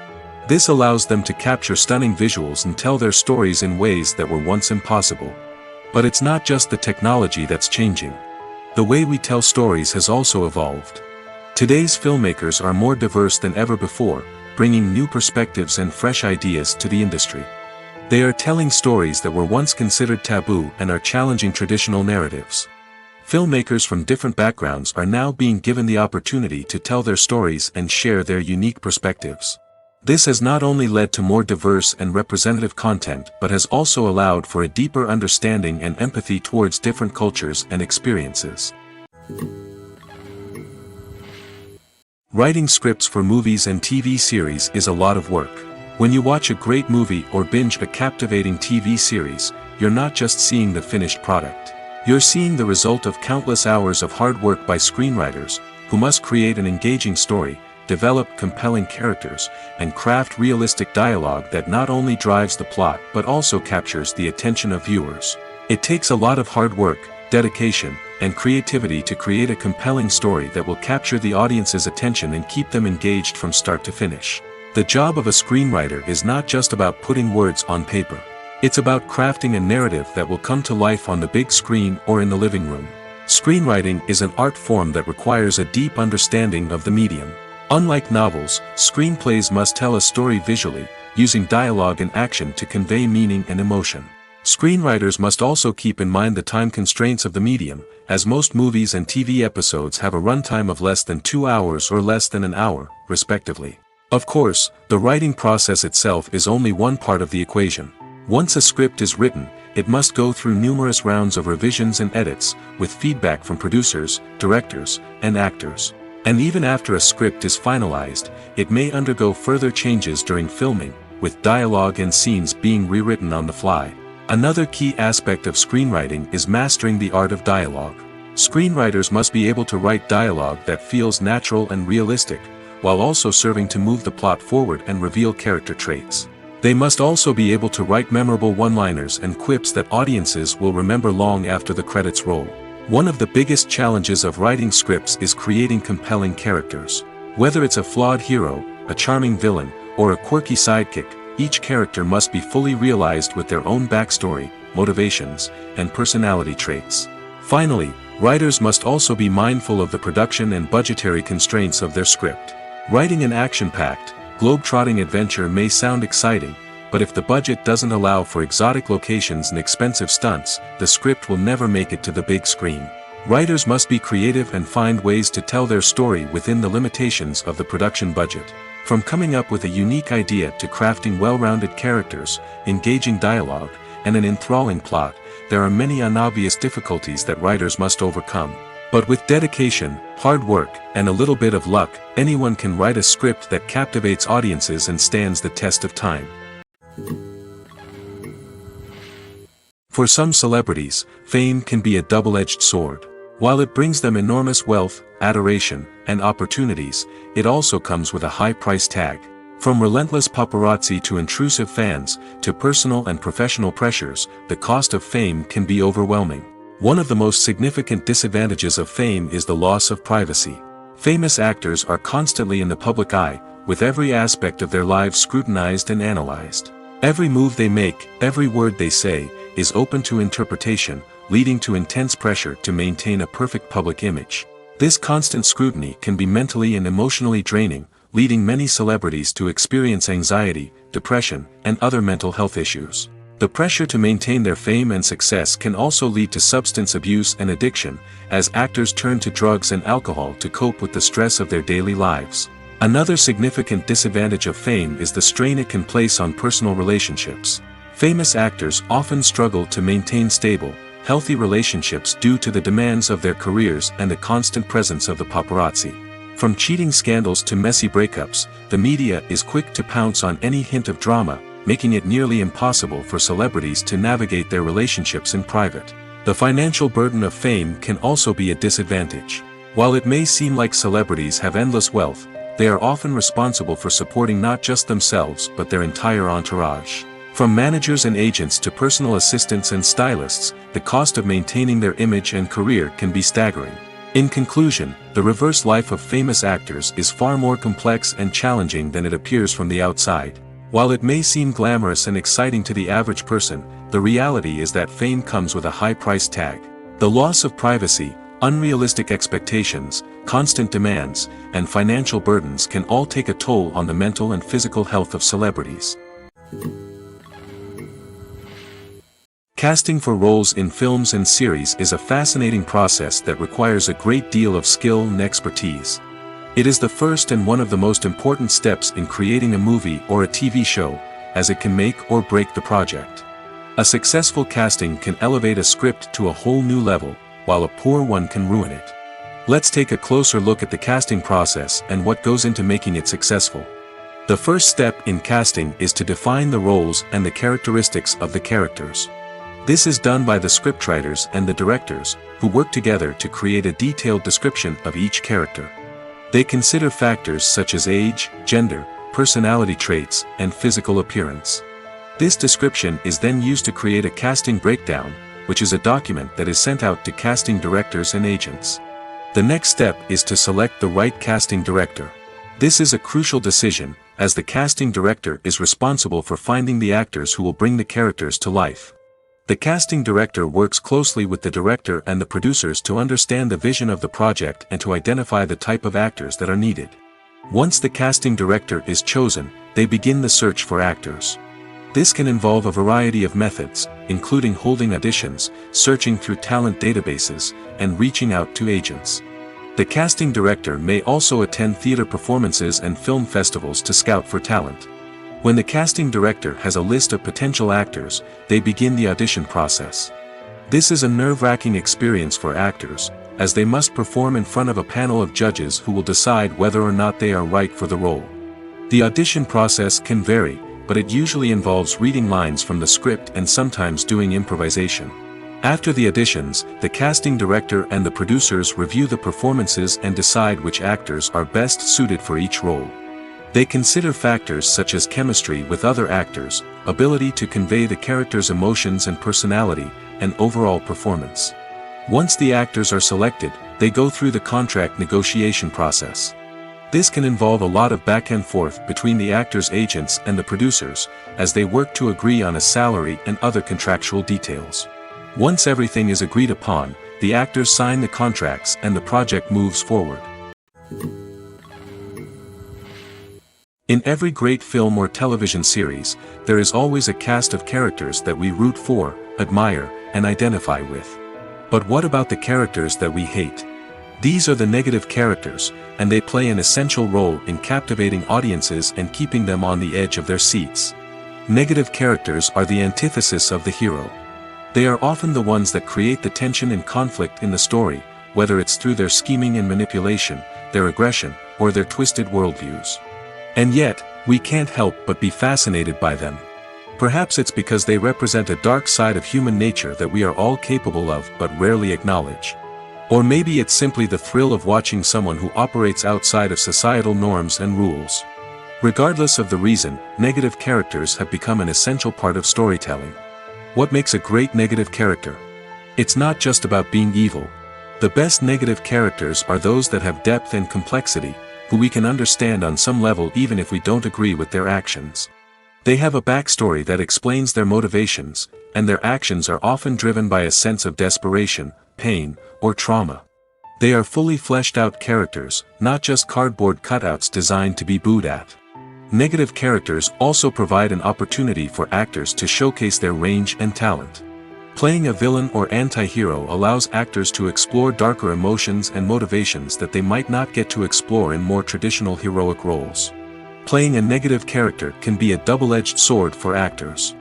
This allows them to capture stunning visuals and tell their stories in ways that were once impossible. But it's not just the technology that's changing. The way we tell stories has also evolved. Today's filmmakers are more diverse than ever before, bringing new perspectives and fresh ideas to the industry. They are telling stories that were once considered taboo and are challenging traditional narratives. Filmmakers from different backgrounds are now being given the opportunity to tell their stories and share their unique perspectives. This has not only led to more diverse and representative content but has also allowed for a deeper understanding and empathy towards different cultures and experiences. Writing scripts for movies and TV series is a lot of work. When you watch a great movie or binge a captivating TV series, you're not just seeing the finished product. You're seeing the result of countless hours of hard work by screenwriters, who must create an engaging story, develop compelling characters, and craft realistic dialogue that not only drives the plot but also captures the attention of viewers. It takes a lot of hard work, dedication, and creativity to create a compelling story that will capture the audience's attention and keep them engaged from start to finish. The job of a screenwriter is not just about putting words on paper. It's about crafting a narrative that will come to life on the big screen or in the living room. Screenwriting is an art form that requires a deep understanding of the medium. Unlike novels, screenplays must tell a story visually, using dialogue and action to convey meaning and emotion. Screenwriters must also keep in mind the time constraints of the medium, as most movies and TV episodes have a runtime of less than 2 hours or less than an hour, respectively. Of course, the writing process itself is only one part of the equation. Once a script is written, it must go through numerous rounds of revisions and edits, with feedback from producers, directors, and actors. And even after a script is finalized, it may undergo further changes during filming, with dialogue and scenes being rewritten on the fly. Another key aspect of screenwriting is mastering the art of dialogue. Screenwriters must be able to write dialogue that feels natural and realistic, while also serving to move the plot forward and reveal character traits. They must also be able to write memorable one-liners and quips that audiences will remember long after the credits roll. One of the biggest challenges of writing scripts is creating compelling characters. Whether it's a flawed hero, a charming villain, or a quirky sidekick, each character must be fully realized with their own backstory, motivations, and personality traits. Finally, writers must also be mindful of the production and budgetary constraints of their script. Writing an action-packed, globe-trotting adventure may sound exciting, but if the budget doesn't allow for exotic locations and expensive stunts, the script will never make it to the big screen. Writers must be creative and find ways to tell their story within the limitations of the production budget. From coming up with a unique idea to crafting well-rounded characters, engaging dialogue, and an enthralling plot, there are many unobvious difficulties that writers must overcome. But with dedication, hard work, and a little bit of luck, anyone can write a script that captivates audiences and stands the test of time. For some celebrities, fame can be a double-edged sword. While it brings them enormous wealth, adoration, and opportunities, it also comes with a high price tag. From relentless paparazzi to intrusive fans, to personal and professional pressures, the cost of fame can be overwhelming. One of the most significant disadvantages of fame is the loss of privacy. Famous actors are constantly in the public eye, with every aspect of their lives scrutinized and analyzed. Every move they make, every word they say, is open to interpretation, leading to intense pressure to maintain a perfect public image. This constant scrutiny can be mentally and emotionally draining, leading many celebrities to experience anxiety, depression, and other mental health issues. The pressure to maintain their fame and success can also lead to substance abuse and addiction, as actors turn to drugs and alcohol to cope with the stress of their daily lives. Another significant disadvantage of fame is the strain it can place on personal relationships. Famous actors often struggle to maintain stable, healthy relationships due to the demands of their careers and the constant presence of the paparazzi. From cheating scandals to messy breakups, the media is quick to pounce on any hint of drama, making it nearly impossible for celebrities to navigate their relationships in private. The financial burden of fame can also be a disadvantage. While it may seem like celebrities have endless wealth, they are often responsible for supporting not just themselves but their entire entourage. From managers and agents to personal assistants and stylists, the cost of maintaining their image and career can be staggering. In conclusion, the reverse life of famous actors is far more complex and challenging than it appears from the outside. While it may seem glamorous and exciting to the average person, the reality is that fame comes with a high price tag. The loss of privacy, unrealistic expectations, constant demands, and financial burdens can all take a toll on the mental and physical health of celebrities. Casting for roles in films and series is a fascinating process that requires a great deal of skill and expertise. It is the first and one of the most important steps in creating a movie or a TV show, as it can make or break the project. A successful casting can elevate a script to a whole new level, while a poor one can ruin it. Let's take a closer look at the casting process and what goes into making it successful. The first step in casting is to define the roles and the characteristics of the characters. This is done by the scriptwriters and the directors, who work together to create a detailed description of each character. They consider factors such as age, gender, personality traits, and physical appearance. This description is then used to create a casting breakdown, which is a document that is sent out to casting directors and agents. The next step is to select the right casting director. This is a crucial decision, as the casting director is responsible for finding the actors who will bring the characters to life. The casting director works closely with the director and the producers to understand the vision of the project and to identify the type of actors that are needed. Once the casting director is chosen, they begin the search for actors. This can involve a variety of methods, including holding auditions, searching through talent databases, and reaching out to agents. The casting director may also attend theater performances and film festivals to scout for talent. When the casting director has a list of potential actors, they begin the audition process. This is a nerve-wracking experience for actors, as they must perform in front of a panel of judges who will decide whether or not they are right for the role. The audition process can vary, but it usually involves reading lines from the script and sometimes doing improvisation. After the auditions, the casting director and the producers review the performances and decide which actors are best suited for each role. They consider factors such as chemistry with other actors, ability to convey the character's emotions and personality, and overall performance. Once the actors are selected, they go through the contract negotiation process. This can involve a lot of back and forth between the actors' agents and the producers, as they work to agree on a salary and other contractual details. Once everything is agreed upon, the actors sign the contracts and the project moves forward. In every great film or television series, there is always a cast of characters that we root for, admire, and identify with. But what about the characters that we hate? These are the negative characters, and they play an essential role in captivating audiences and keeping them on the edge of their seats. Negative characters are the antithesis of the hero. They are often the ones that create the tension and conflict in the story, whether it's through their scheming and manipulation, their aggression, or their twisted worldviews. And yet, we can't help but be fascinated by them. Perhaps it's because they represent a dark side of human nature that we are all capable of but rarely acknowledge. Or maybe it's simply the thrill of watching someone who operates outside of societal norms and rules. Regardless of the reason, negative characters have become an essential part of storytelling. What makes a great negative character? It's not just about being evil. The best negative characters are those that have depth and complexity, who we can understand on some level even if we don't agree with their actions. They have a backstory that explains their motivations, and their actions are often driven by a sense of desperation, pain, or trauma. They are fully fleshed out characters, not just cardboard cutouts designed to be booed at. Negative characters also provide an opportunity for actors to showcase their range and talent. Playing a villain or anti-hero allows actors to explore darker emotions and motivations that they might not get to explore in more traditional heroic roles. Playing a negative character can be a double-edged sword for actors.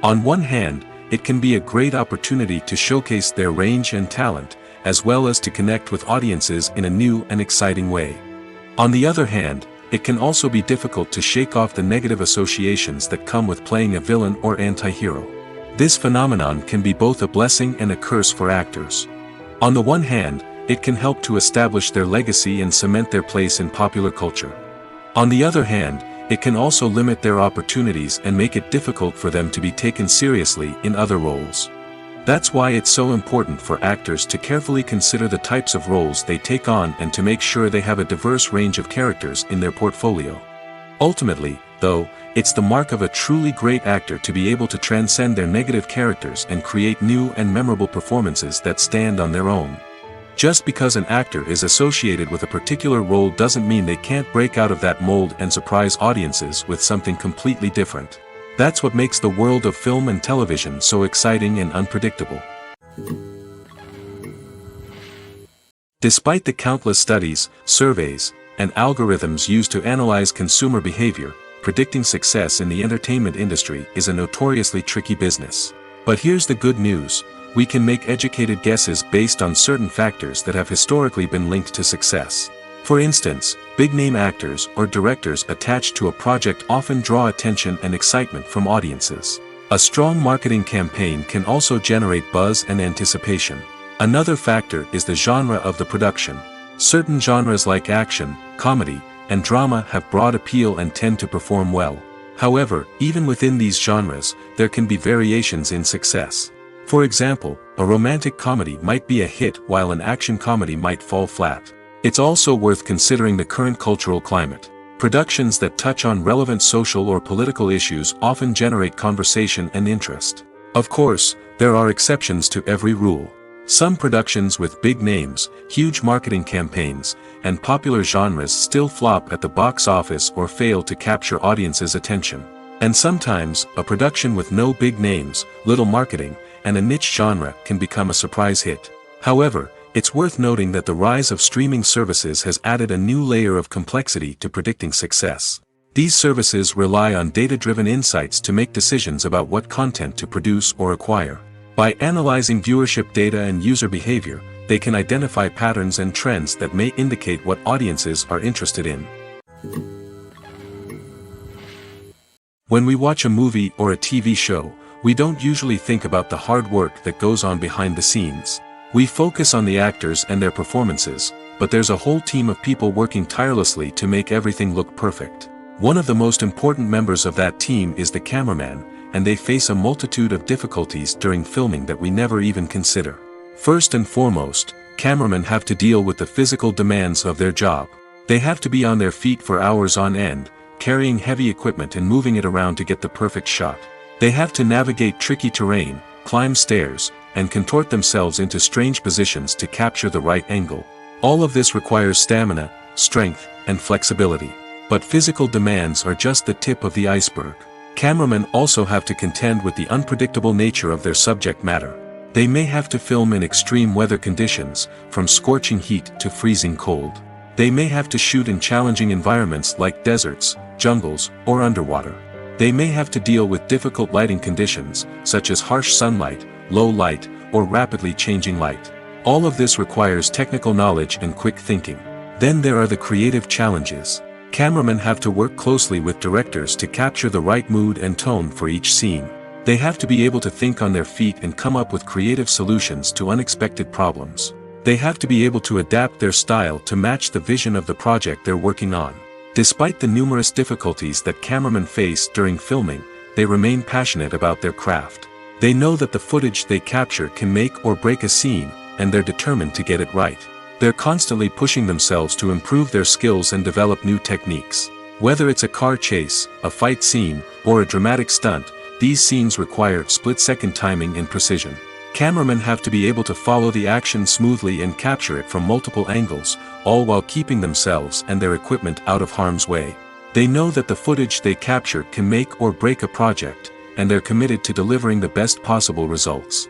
On one hand, it can be a great opportunity to showcase their range and talent, as well as to connect with audiences in a new and exciting way. On the other hand, it can also be difficult to shake off the negative associations that come with playing a villain or anti-hero. This phenomenon can be both a blessing and a curse for actors. On the one hand, it can help to establish their legacy and cement their place in popular culture. On the other hand, it can also limit their opportunities and make it difficult for them to be taken seriously in other roles. That's why it's so important for actors to carefully consider the types of roles they take on and to make sure they have a diverse range of characters in their portfolio. Ultimately, though, it's the mark of a truly great actor to be able to transcend their negative characters and create new and memorable performances that stand on their own. Just because an actor is associated with a particular role doesn't mean they can't break out of that mold and surprise audiences with something completely different. That's what makes the world of film and television so exciting and unpredictable. Despite the countless studies, surveys, and algorithms used to analyze consumer behavior, predicting success in the entertainment industry is a notoriously tricky business. But here's the good news: we can make educated guesses based on certain factors that have historically been linked to success. For instance, big-name actors or directors attached to a project often draw attention and excitement from audiences. A strong marketing campaign can also generate buzz and anticipation. Another factor is the genre of the production. Certain genres like action, comedy, and drama have broad appeal and tend to perform well. However, even within these genres, there can be variations in success. For example, a romantic comedy might be a hit while an action comedy might fall flat. It's also worth considering the current cultural climate. Productions that touch on relevant social or political issues often generate conversation and interest. Of course, there are exceptions to every rule. Some productions with big names, huge marketing campaigns, and popular genres still flop at the box office or fail to capture audiences' attention. And sometimes, a production with no big names, little marketing, and a niche genre can become a surprise hit. However, it's worth noting that the rise of streaming services has added a new layer of complexity to predicting success. These services rely on data-driven insights to make decisions about what content to produce or acquire. By analyzing viewership data and user behavior, they can identify patterns and trends that may indicate what audiences are interested in. When we watch a movie or a TV show, we don't usually think about the hard work that goes on behind the scenes. We focus on the actors and their performances, but there's a whole team of people working tirelessly to make everything look perfect. One of the most important members of that team is the cameraman, and they face a multitude of difficulties during filming that we never even consider. First and foremost, cameramen have to deal with the physical demands of their job. They have to be on their feet for hours on end, carrying heavy equipment and moving it around to get the perfect shot. They have to navigate tricky terrain, climb stairs, and contort themselves into strange positions to capture the right angle. All of this requires stamina, strength, and flexibility. But physical demands are just the tip of the iceberg. Cameramen also have to contend with the unpredictable nature of their subject matter. They may have to film in extreme weather conditions, from scorching heat to freezing cold. They may have to shoot in challenging environments like deserts, jungles, or underwater. They may have to deal with difficult lighting conditions, such as harsh sunlight, low light, or rapidly changing light. All of this requires technical knowledge and quick thinking. Then there are the creative challenges. Cameramen have to work closely with directors to capture the right mood and tone for each scene. They have to be able to think on their feet and come up with creative solutions to unexpected problems. They have to be able to adapt their style to match the vision of the project they're working on. Despite the numerous difficulties that cameramen face during filming, they remain passionate about their craft. They know that the footage they capture can make or break a scene, and they're determined to get it right. They're constantly pushing themselves to improve their skills and develop new techniques. Whether it's a car chase, a fight scene, or a dramatic stunt, these scenes require split-second timing and precision. Cameramen have to be able to follow the action smoothly and capture it from multiple angles, all while keeping themselves and their equipment out of harm's way. They know that the footage they capture can make or break a project, and they're committed to delivering the best possible results.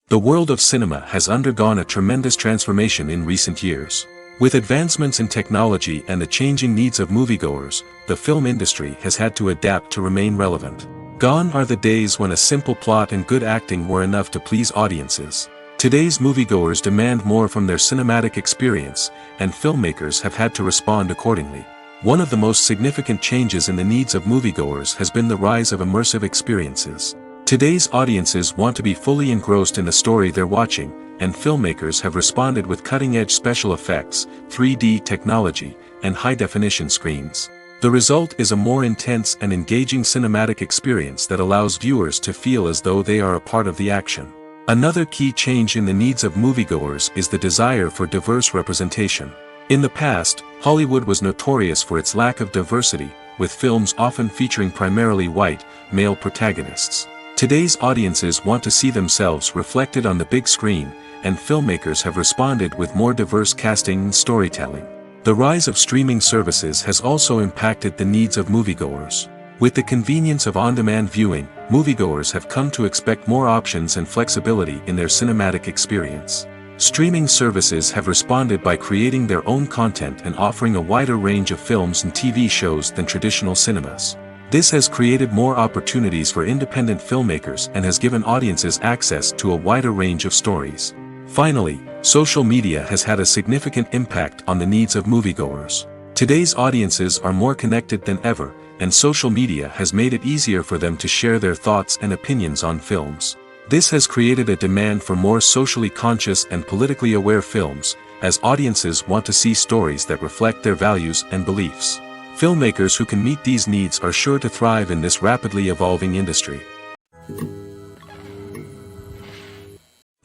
The world of cinema has undergone a tremendous transformation in recent years. With advancements in technology and the changing needs of moviegoers, the film industry has had to adapt to remain relevant. Gone are the days when a simple plot and good acting were enough to please audiences. Today's moviegoers demand more from their cinematic experience, and filmmakers have had to respond accordingly. One of the most significant changes in the needs of moviegoers has been the rise of immersive experiences. Today's audiences want to be fully engrossed in the story they're watching, and filmmakers have responded with cutting-edge special effects, 3D technology, and high-definition screens. The result is a more intense and engaging cinematic experience that allows viewers to feel as though they are a part of the action. Another key change in the needs of moviegoers is the desire for diverse representation. In the past, Hollywood was notorious for its lack of diversity, with films often featuring primarily white, male protagonists. Today's audiences want to see themselves reflected on the big screen, and filmmakers have responded with more diverse casting and storytelling. The rise of streaming services has also impacted the needs of moviegoers. With the convenience of on-demand viewing, moviegoers have come to expect more options and flexibility in their cinematic experience. Streaming services have responded by creating their own content and offering a wider range of films and TV shows than traditional cinemas. This has created more opportunities for independent filmmakers and has given audiences access to a wider range of stories. Finally, social media has had a significant impact on the needs of moviegoers. Today's audiences are more connected than ever, and social media has made it easier for them to share their thoughts and opinions on films. This has created a demand for more socially conscious and politically aware films, as audiences want to see stories that reflect their values and beliefs. Filmmakers who can meet these needs are sure to thrive in this rapidly evolving industry.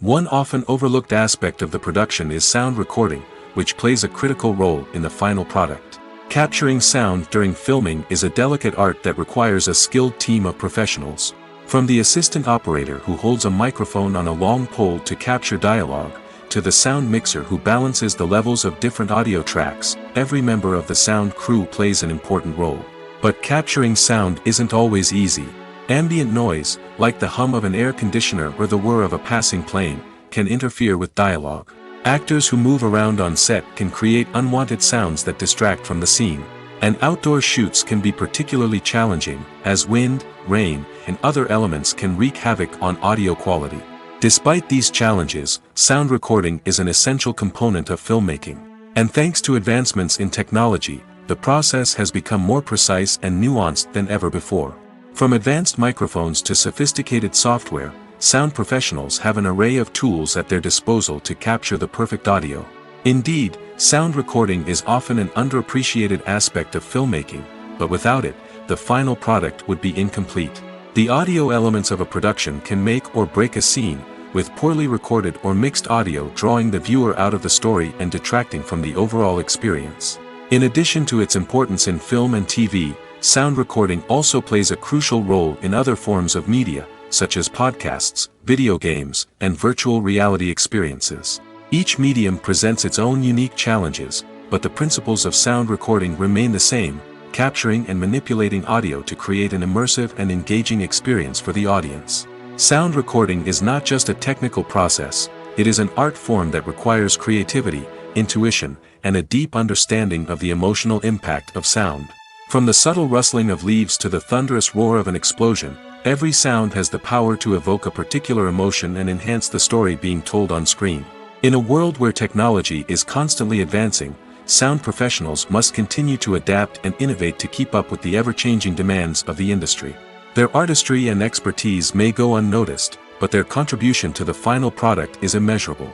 One often overlooked aspect of the production is sound recording, which plays a critical role in the final product. Capturing sound during filming is a delicate art that requires a skilled team of professionals. From the assistant operator who holds a microphone on a long pole to capture dialogue, to the sound mixer who balances the levels of different audio tracks, every member of the sound crew plays an important role. But capturing sound isn't always easy. Ambient noise, like the hum of an air conditioner or the whir of a passing plane, can interfere with dialogue. Actors who move around on set can create unwanted sounds that distract from the scene. And outdoor shoots can be particularly challenging, as wind, rain, and other elements can wreak havoc on audio quality. Despite these challenges, sound recording is an essential component of filmmaking. And thanks to advancements in technology, the process has become more precise and nuanced than ever before. From advanced microphones to sophisticated software, sound professionals have an array of tools at their disposal to capture the perfect audio. Indeed, sound recording is often an underappreciated aspect of filmmaking, but without it, the final product would be incomplete. The audio elements of a production can make or break a scene, with poorly recorded or mixed audio drawing the viewer out of the story and detracting from the overall experience. In addition to its importance in film and TV, sound recording also plays a crucial role in other forms of media, such as podcasts, video games, and virtual reality experiences. Each medium presents its own unique challenges, but the principles of sound recording remain the same, capturing and manipulating audio to create an immersive and engaging experience for the audience. Sound recording is not just a technical process, it is an art form that requires creativity, intuition, and a deep understanding of the emotional impact of sound. From the subtle rustling of leaves to the thunderous roar of an explosion, every sound has the power to evoke a particular emotion and enhance the story being told on screen. In a world where technology is constantly advancing, sound professionals must continue to adapt and innovate to keep up with the ever-changing demands of the industry. Their artistry and expertise may go unnoticed, but their contribution to the final product is immeasurable.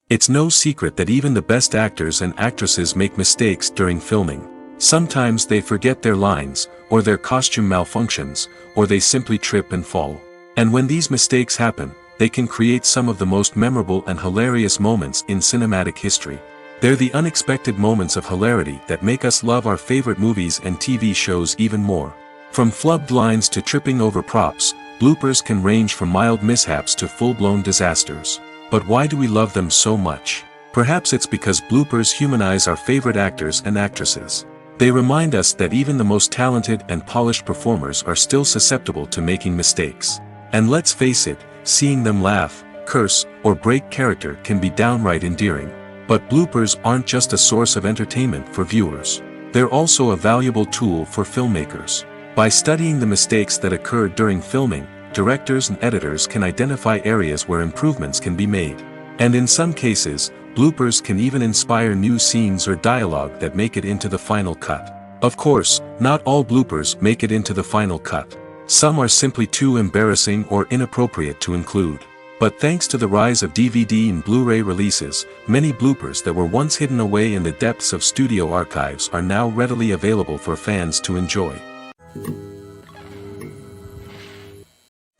It's no secret that even the best actors and actresses make mistakes during filming. Sometimes they forget their lines, or their costume malfunctions, or they simply trip and fall. And when these mistakes happen, they can create some of the most memorable and hilarious moments in cinematic history. They're the unexpected moments of hilarity that make us love our favorite movies and TV shows even more. From flubbed lines to tripping over props, bloopers can range from mild mishaps to full-blown disasters. But why do we love them so much? Perhaps it's because bloopers humanize our favorite actors and actresses. They remind us that even the most talented and polished performers are still susceptible to making mistakes. And let's face it, seeing them laugh, curse, or break character can be downright endearing. But bloopers aren't just a source of entertainment for viewers. They're also a valuable tool for filmmakers. By studying the mistakes that occurred during filming, directors and editors can identify areas where improvements can be made. And in some cases, bloopers can even inspire new scenes or dialogue that make it into the final cut. Of course, not all bloopers make it into the final cut. Some are simply too embarrassing or inappropriate to include. But thanks to the rise of DVD and Blu-ray releases, many bloopers that were once hidden away in the depths of studio archives are now readily available for fans to enjoy.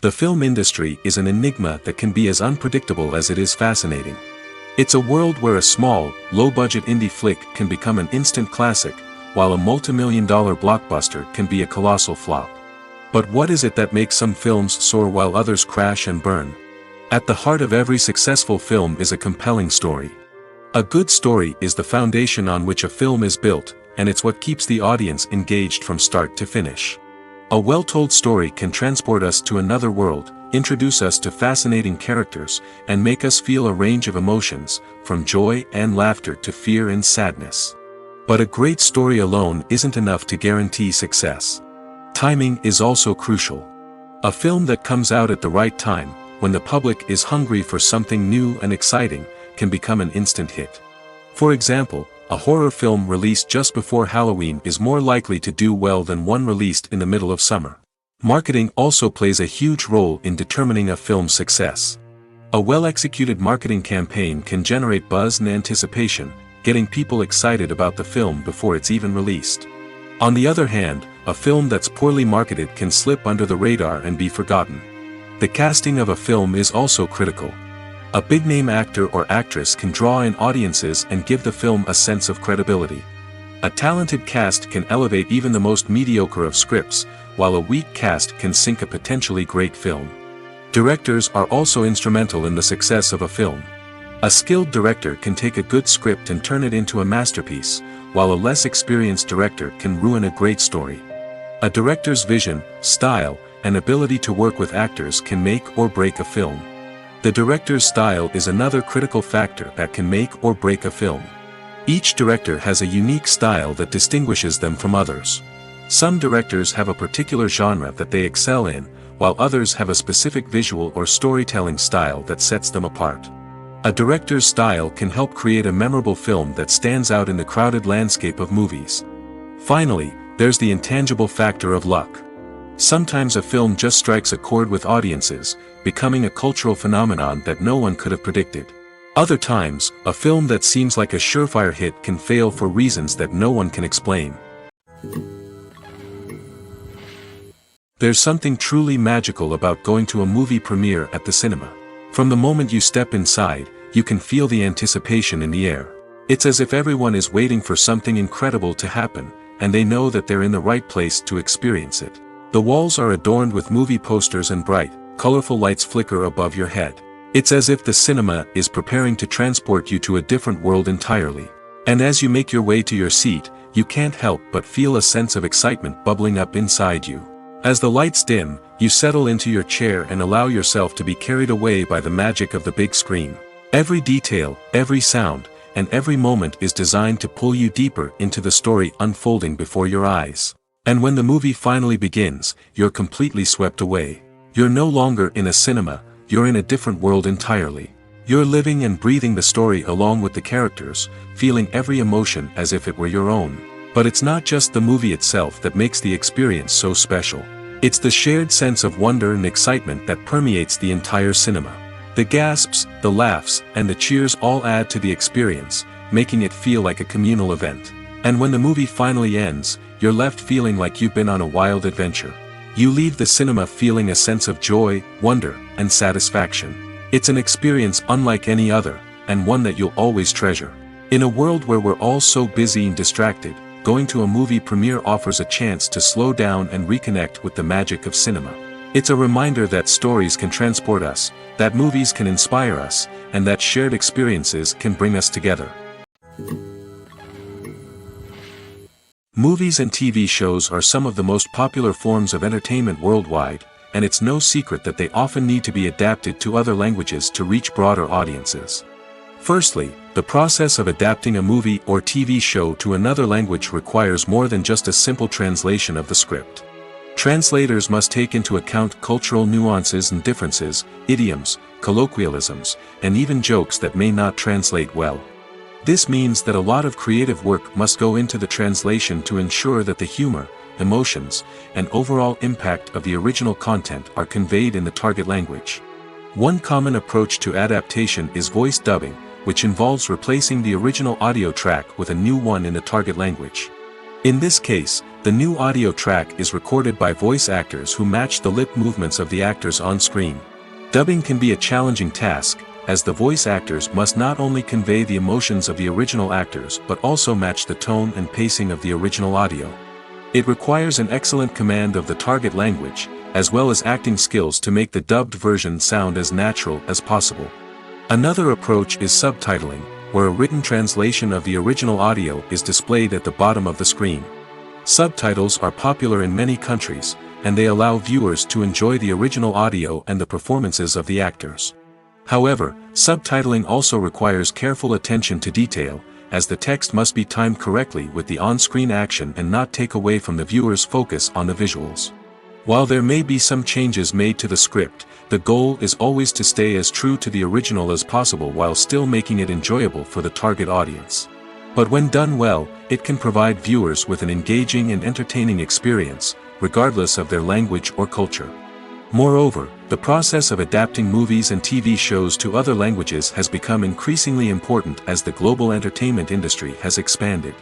The film industry is an enigma that can be as unpredictable as it is fascinating. It's a world where a small, low-budget indie flick can become an instant classic, while a multi-million-dollar blockbuster can be a colossal flop. But what is it that makes some films soar while others crash and burn? At the heart of every successful film is a compelling story. A good story is the foundation on which a film is built, and it's what keeps the audience engaged from start to finish. A well-told story can transport us to another world, introduce us to fascinating characters, and make us feel a range of emotions, from joy and laughter to fear and sadness. But a great story alone isn't enough to guarantee success. Timing is also crucial. A film that comes out at the right time, when the public is hungry for something new and exciting, can become an instant hit. For example, a horror film released just before Halloween is more likely to do well than one released in the middle of summer. Marketing also plays a huge role in determining a film's success. A well-executed marketing campaign can generate buzz and anticipation, getting people excited about the film before it's even released. On the other hand, a film that's poorly marketed can slip under the radar and be forgotten. The casting of a film is also critical. A big-name actor or actress can draw in audiences and give the film a sense of credibility. A talented cast can elevate even the most mediocre of scripts, while a weak cast can sink a potentially great film. Directors are also instrumental in the success of a film. A skilled director can take a good script and turn it into a masterpiece, while a less experienced director can ruin a great story. A director's vision, style, and ability to work with actors can make or break a film. The director's style is another critical factor that can make or break a film. Each director has a unique style that distinguishes them from others. Some directors have a particular genre that they excel in, while others have a specific visual or storytelling style that sets them apart. A director's style can help create a memorable film that stands out in the crowded landscape of movies. Finally, there's the intangible factor of luck. Sometimes a film just strikes a chord with audiences, becoming a cultural phenomenon that no one could have predicted. Other times, a film that seems like a surefire hit can fail for reasons that no one can explain. There's something truly magical about going to a movie premiere at the cinema. From the moment you step inside, you can feel the anticipation in the air. It's as if everyone is waiting for something incredible to happen, and they know that they're in the right place to experience it. The walls are adorned with movie posters and bright, colorful lights flicker above your head. It's as if the cinema is preparing to transport you to a different world entirely. And as you make your way to your seat, you can't help but feel a sense of excitement bubbling up inside you. As the lights dim, you settle into your chair and allow yourself to be carried away by the magic of the big screen. Every detail, every sound, and every moment is designed to pull you deeper into the story unfolding before your eyes. And when the movie finally begins, you're completely swept away. You're no longer in a cinema, you're in a different world entirely. You're living and breathing the story along with the characters, feeling every emotion as if it were your own. But it's not just the movie itself that makes the experience so special. It's the shared sense of wonder and excitement that permeates the entire cinema. The gasps, the laughs, and the cheers all add to the experience, making it feel like a communal event. And when the movie finally ends, you're left feeling like you've been on a wild adventure. You leave the cinema feeling a sense of joy, wonder, and satisfaction. It's an experience unlike any other, and one that you'll always treasure. In a world where we're all so busy and distracted, going to a movie premiere offers a chance to slow down and reconnect with the magic of cinema. It's a reminder that stories can transport us, that movies can inspire us, and that shared experiences can bring us together. Movies and TV shows are some of the most popular forms of entertainment worldwide, and it's no secret that they often need to be adapted to other languages to reach broader audiences. Firstly, the process of adapting a movie or TV show to another language requires more than just a simple translation of the script. Translators must take into account cultural nuances and differences, idioms, colloquialisms, and even jokes that may not translate well. This means that a lot of creative work must go into the translation to ensure that the humor, emotions, and overall impact of the original content are conveyed in the target language. One common approach to adaptation is voice dubbing, which involves replacing the original audio track with a new one in the target language. In this case, the new audio track is recorded by voice actors who match the lip movements of the actors on screen. Dubbing can be a challenging task, as the voice actors must not only convey the emotions of the original actors but also match the tone and pacing of the original audio. It requires an excellent command of the target language, as well as acting skills to make the dubbed version sound as natural as possible. Another approach is subtitling, where a written translation of the original audio is displayed at the bottom of the screen. Subtitles are popular in many countries, and they allow viewers to enjoy the original audio and the performances of the actors. However, subtitling also requires careful attention to detail, as the text must be timed correctly with the on-screen action and not take away from the viewer's focus on the visuals. While there may be some changes made to the script, the goal is always to stay as true to the original as possible while still making it enjoyable for the target audience. But when done well, it can provide viewers with an engaging and entertaining experience, regardless of their language or culture. Moreover, the process of adapting movies and TV shows to other languages has become increasingly important as the global entertainment industry has expanded.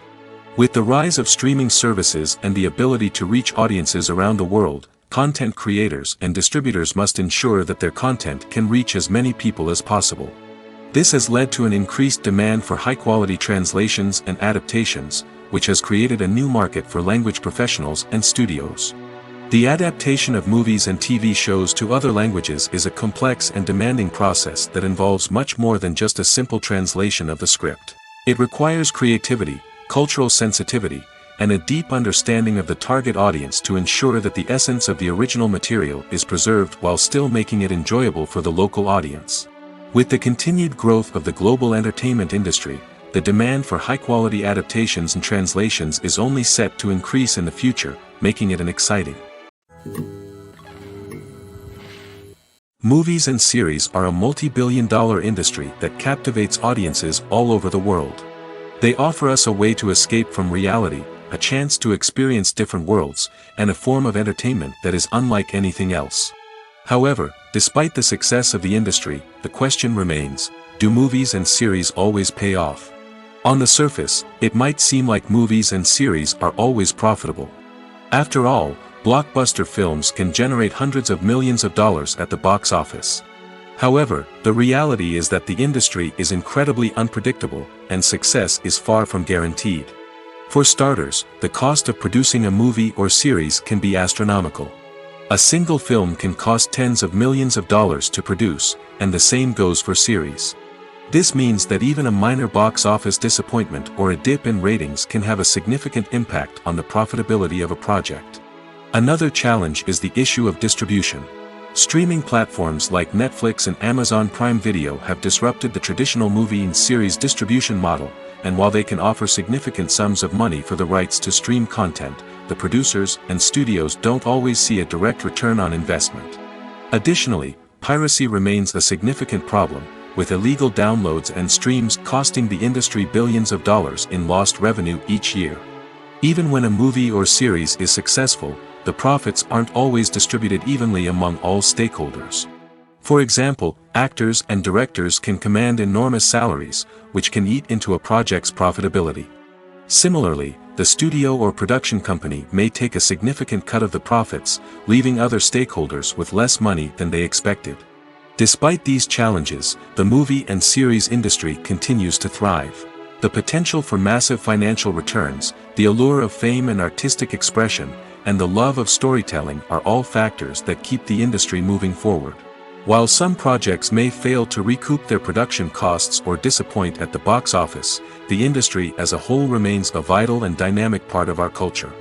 With the rise of streaming services and the ability to reach audiences around the world, content creators and distributors must ensure that their content can reach as many people as possible. This has led to an increased demand for high-quality translations and adaptations, which has created a new market for language professionals and studios. The adaptation of movies and TV shows to other languages is a complex and demanding process that involves much more than just a simple translation of the script. It requires creativity, cultural sensitivity, and a deep understanding of the target audience to ensure that the essence of the original material is preserved while still making it enjoyable for the local audience. With the continued growth of the global entertainment industry, the demand for high-quality adaptations and translations is only set to increase in the future, making it an exciting. Movies and series are a multi-billion-dollar industry that captivates audiences all over the world. They offer us a way to escape from reality, a chance to experience different worlds, and a form of entertainment that is unlike anything else. However, despite the success of the industry, the question remains, do movies and series always pay off? On the surface, it might seem like movies and series are always profitable. After all, blockbuster films can generate hundreds of millions of dollars at the box office. However, the reality is that the industry is incredibly unpredictable, and success is far from guaranteed. For starters, the cost of producing a movie or series can be astronomical. A single film can cost tens of millions of dollars to produce, and the same goes for series. This means that even a minor box office disappointment or a dip in ratings can have a significant impact on the profitability of a project. Another challenge is the issue of distribution. Streaming platforms like Netflix and Amazon Prime Video have disrupted the traditional movie and series distribution model, and while they can offer significant sums of money for the rights to stream content, the producers and studios don't always see a direct return on investment. Additionally, piracy remains a significant problem, with illegal downloads and streams costing the industry billions of dollars in lost revenue each year. Even when a movie or series is successful, the profits aren't always distributed evenly among all stakeholders. For example, actors and directors can command enormous salaries, which can eat into a project's profitability. Similarly, the studio or production company may take a significant cut of the profits, leaving other stakeholders with less money than they expected. Despite these challenges, the movie and series industry continues to thrive. The potential for massive financial returns, the allure of fame and artistic expression, and the love of storytelling are all factors that keep the industry moving forward. While some projects may fail to recoup their production costs or disappoint at the box office, the industry as a whole remains a vital and dynamic part of our culture.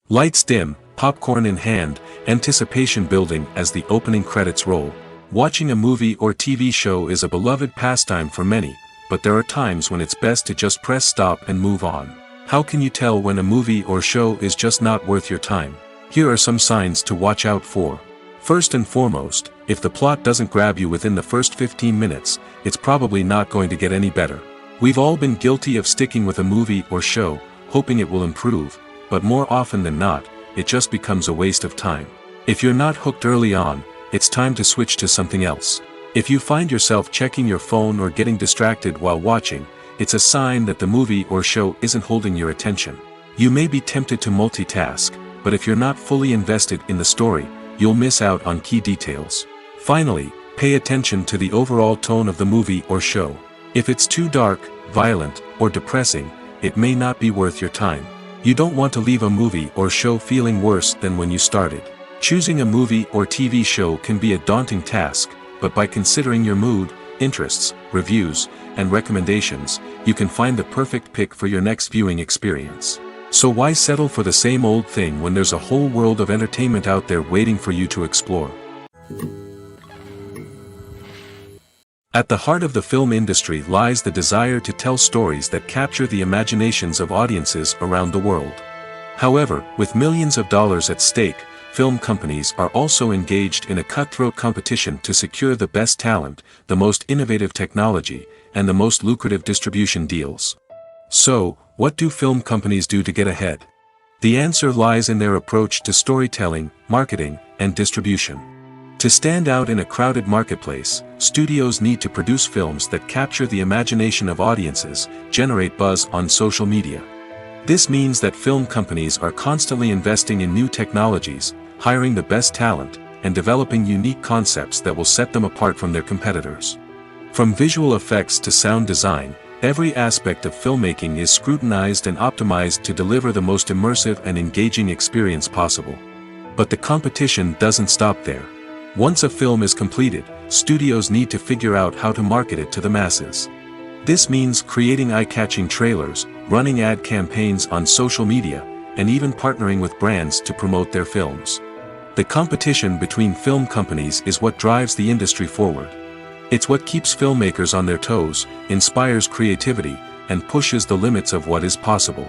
Lights dim, popcorn in hand, anticipation building as the opening credits roll. Watching a movie or TV show is a beloved pastime for many, but there are times when it's best to just press stop and move on. How can you tell when a movie or show is just not worth your time? Here are some signs to watch out for. First and foremost, if the plot doesn't grab you within the first 15 minutes, it's probably not going to get any better. We've all been guilty of sticking with a movie or show, hoping it will improve, but more often than not, it just becomes a waste of time. If you're not hooked early on, it's time to switch to something else. If you find yourself checking your phone or getting distracted while watching, it's a sign that the movie or show isn't holding your attention. You may be tempted to multitask, but if you're not fully invested in the story, you'll miss out on key details. Finally, pay attention to the overall tone of the movie or show. If it's too dark, violent, or depressing, it may not be worth your time. You don't want to leave a movie or show feeling worse than when you started. Choosing a movie or TV show can be a daunting task, but by considering your mood, interests, reviews, and recommendations, you can find the perfect pick for your next viewing experience. So why settle for the same old thing when there's a whole world of entertainment out there waiting for you to explore? At the heart of the film industry lies the desire to tell stories that capture the imaginations of audiences around the world. However, with millions of dollars at stake, film companies are also engaged in a cutthroat competition to secure the best talent, the most innovative technology, and the most lucrative distribution deals. So, what do film companies do to get ahead? The answer lies in their approach to storytelling, marketing, and distribution. To stand out in a crowded marketplace, studios need to produce films that capture the imagination of audiences, generate buzz on social media. This means that film companies are constantly investing in new technologies, hiring the best talent, and developing unique concepts that will set them apart from their competitors. From visual effects to sound design, every aspect of filmmaking is scrutinized and optimized to deliver the most immersive and engaging experience possible. But the competition doesn't stop there. Once a film is completed, studios need to figure out how to market it to the masses. This means creating eye-catching trailers, running ad campaigns on social media, and even partnering with brands to promote their films. The competition between film companies is what drives the industry forward. It's what keeps filmmakers on their toes, inspires creativity, and pushes the limits of what is possible.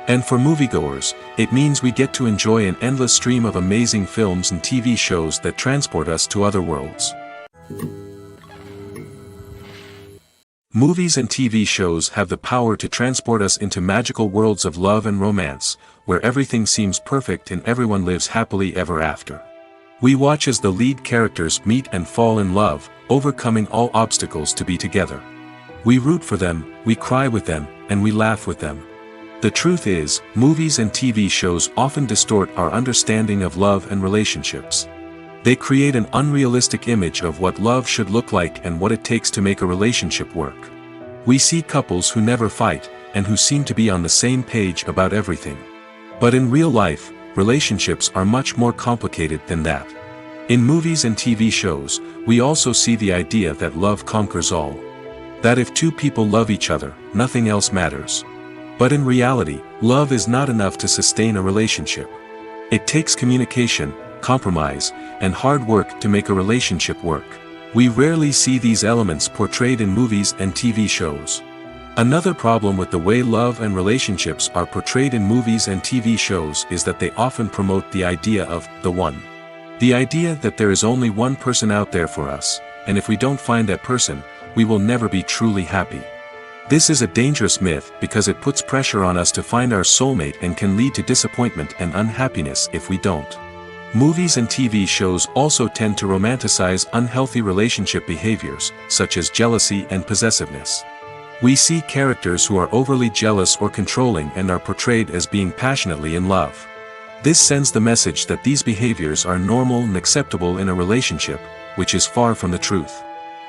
And for moviegoers, it means we get to enjoy an endless stream of amazing films and TV shows that transport us to other worlds. Movies and TV shows have the power to transport us into magical worlds of love and romance, where everything seems perfect and everyone lives happily ever after. We watch as the lead characters meet and fall in love, overcoming all obstacles to be together. We root for them, we cry with them, and we laugh with them. The truth is, movies and TV shows often distort our understanding of love and relationships. They create an unrealistic image of what love should look like and what it takes to make a relationship work. We see couples who never fight, and who seem to be on the same page about everything. But in real life, relationships are much more complicated than that. In movies and TV shows, we also see the idea that love conquers all. That if two people love each other, nothing else matters. But in reality, love is not enough to sustain a relationship. It takes communication, compromise, and hard work to make a relationship work. We rarely see these elements portrayed in movies and TV shows. Another problem with the way love and relationships are portrayed in movies and TV shows is that they often promote the idea of the one. The idea that there is only one person out there for us, and if we don't find that person, we will never be truly happy. This is a dangerous myth because it puts pressure on us to find our soulmate and can lead to disappointment and unhappiness if we don't. Movies and TV shows also tend to romanticize unhealthy relationship behaviors, such as jealousy and possessiveness. We see characters who are overly jealous or controlling and are portrayed as being passionately in love. This sends the message that these behaviors are normal and acceptable in a relationship, which is far from the truth.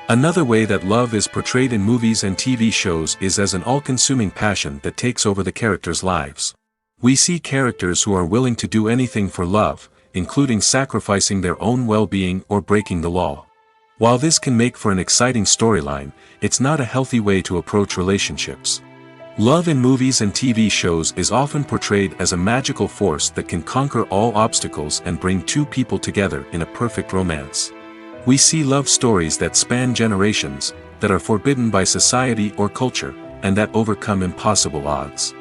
Another way that love is portrayed in movies and TV shows is as an all-consuming passion that takes over the characters' lives. We see characters who are willing to do anything for love, including sacrificing their own well-being or breaking the law. While this can make for an exciting storyline, it's not a healthy way to approach relationships. Love in movies and TV shows is often portrayed as a magical force that can conquer all obstacles and bring two people together in a perfect romance. We see love stories that span generations, that are forbidden by society or culture, and that overcome impossible odds.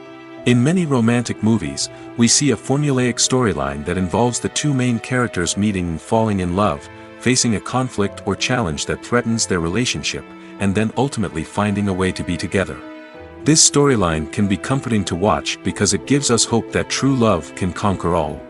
In many romantic movies, we see a formulaic storyline that involves the two main characters meeting and falling in love, facing a conflict or challenge that threatens their relationship, and then ultimately finding a way to be together. This storyline can be comforting to watch because it gives us hope that true love can conquer all.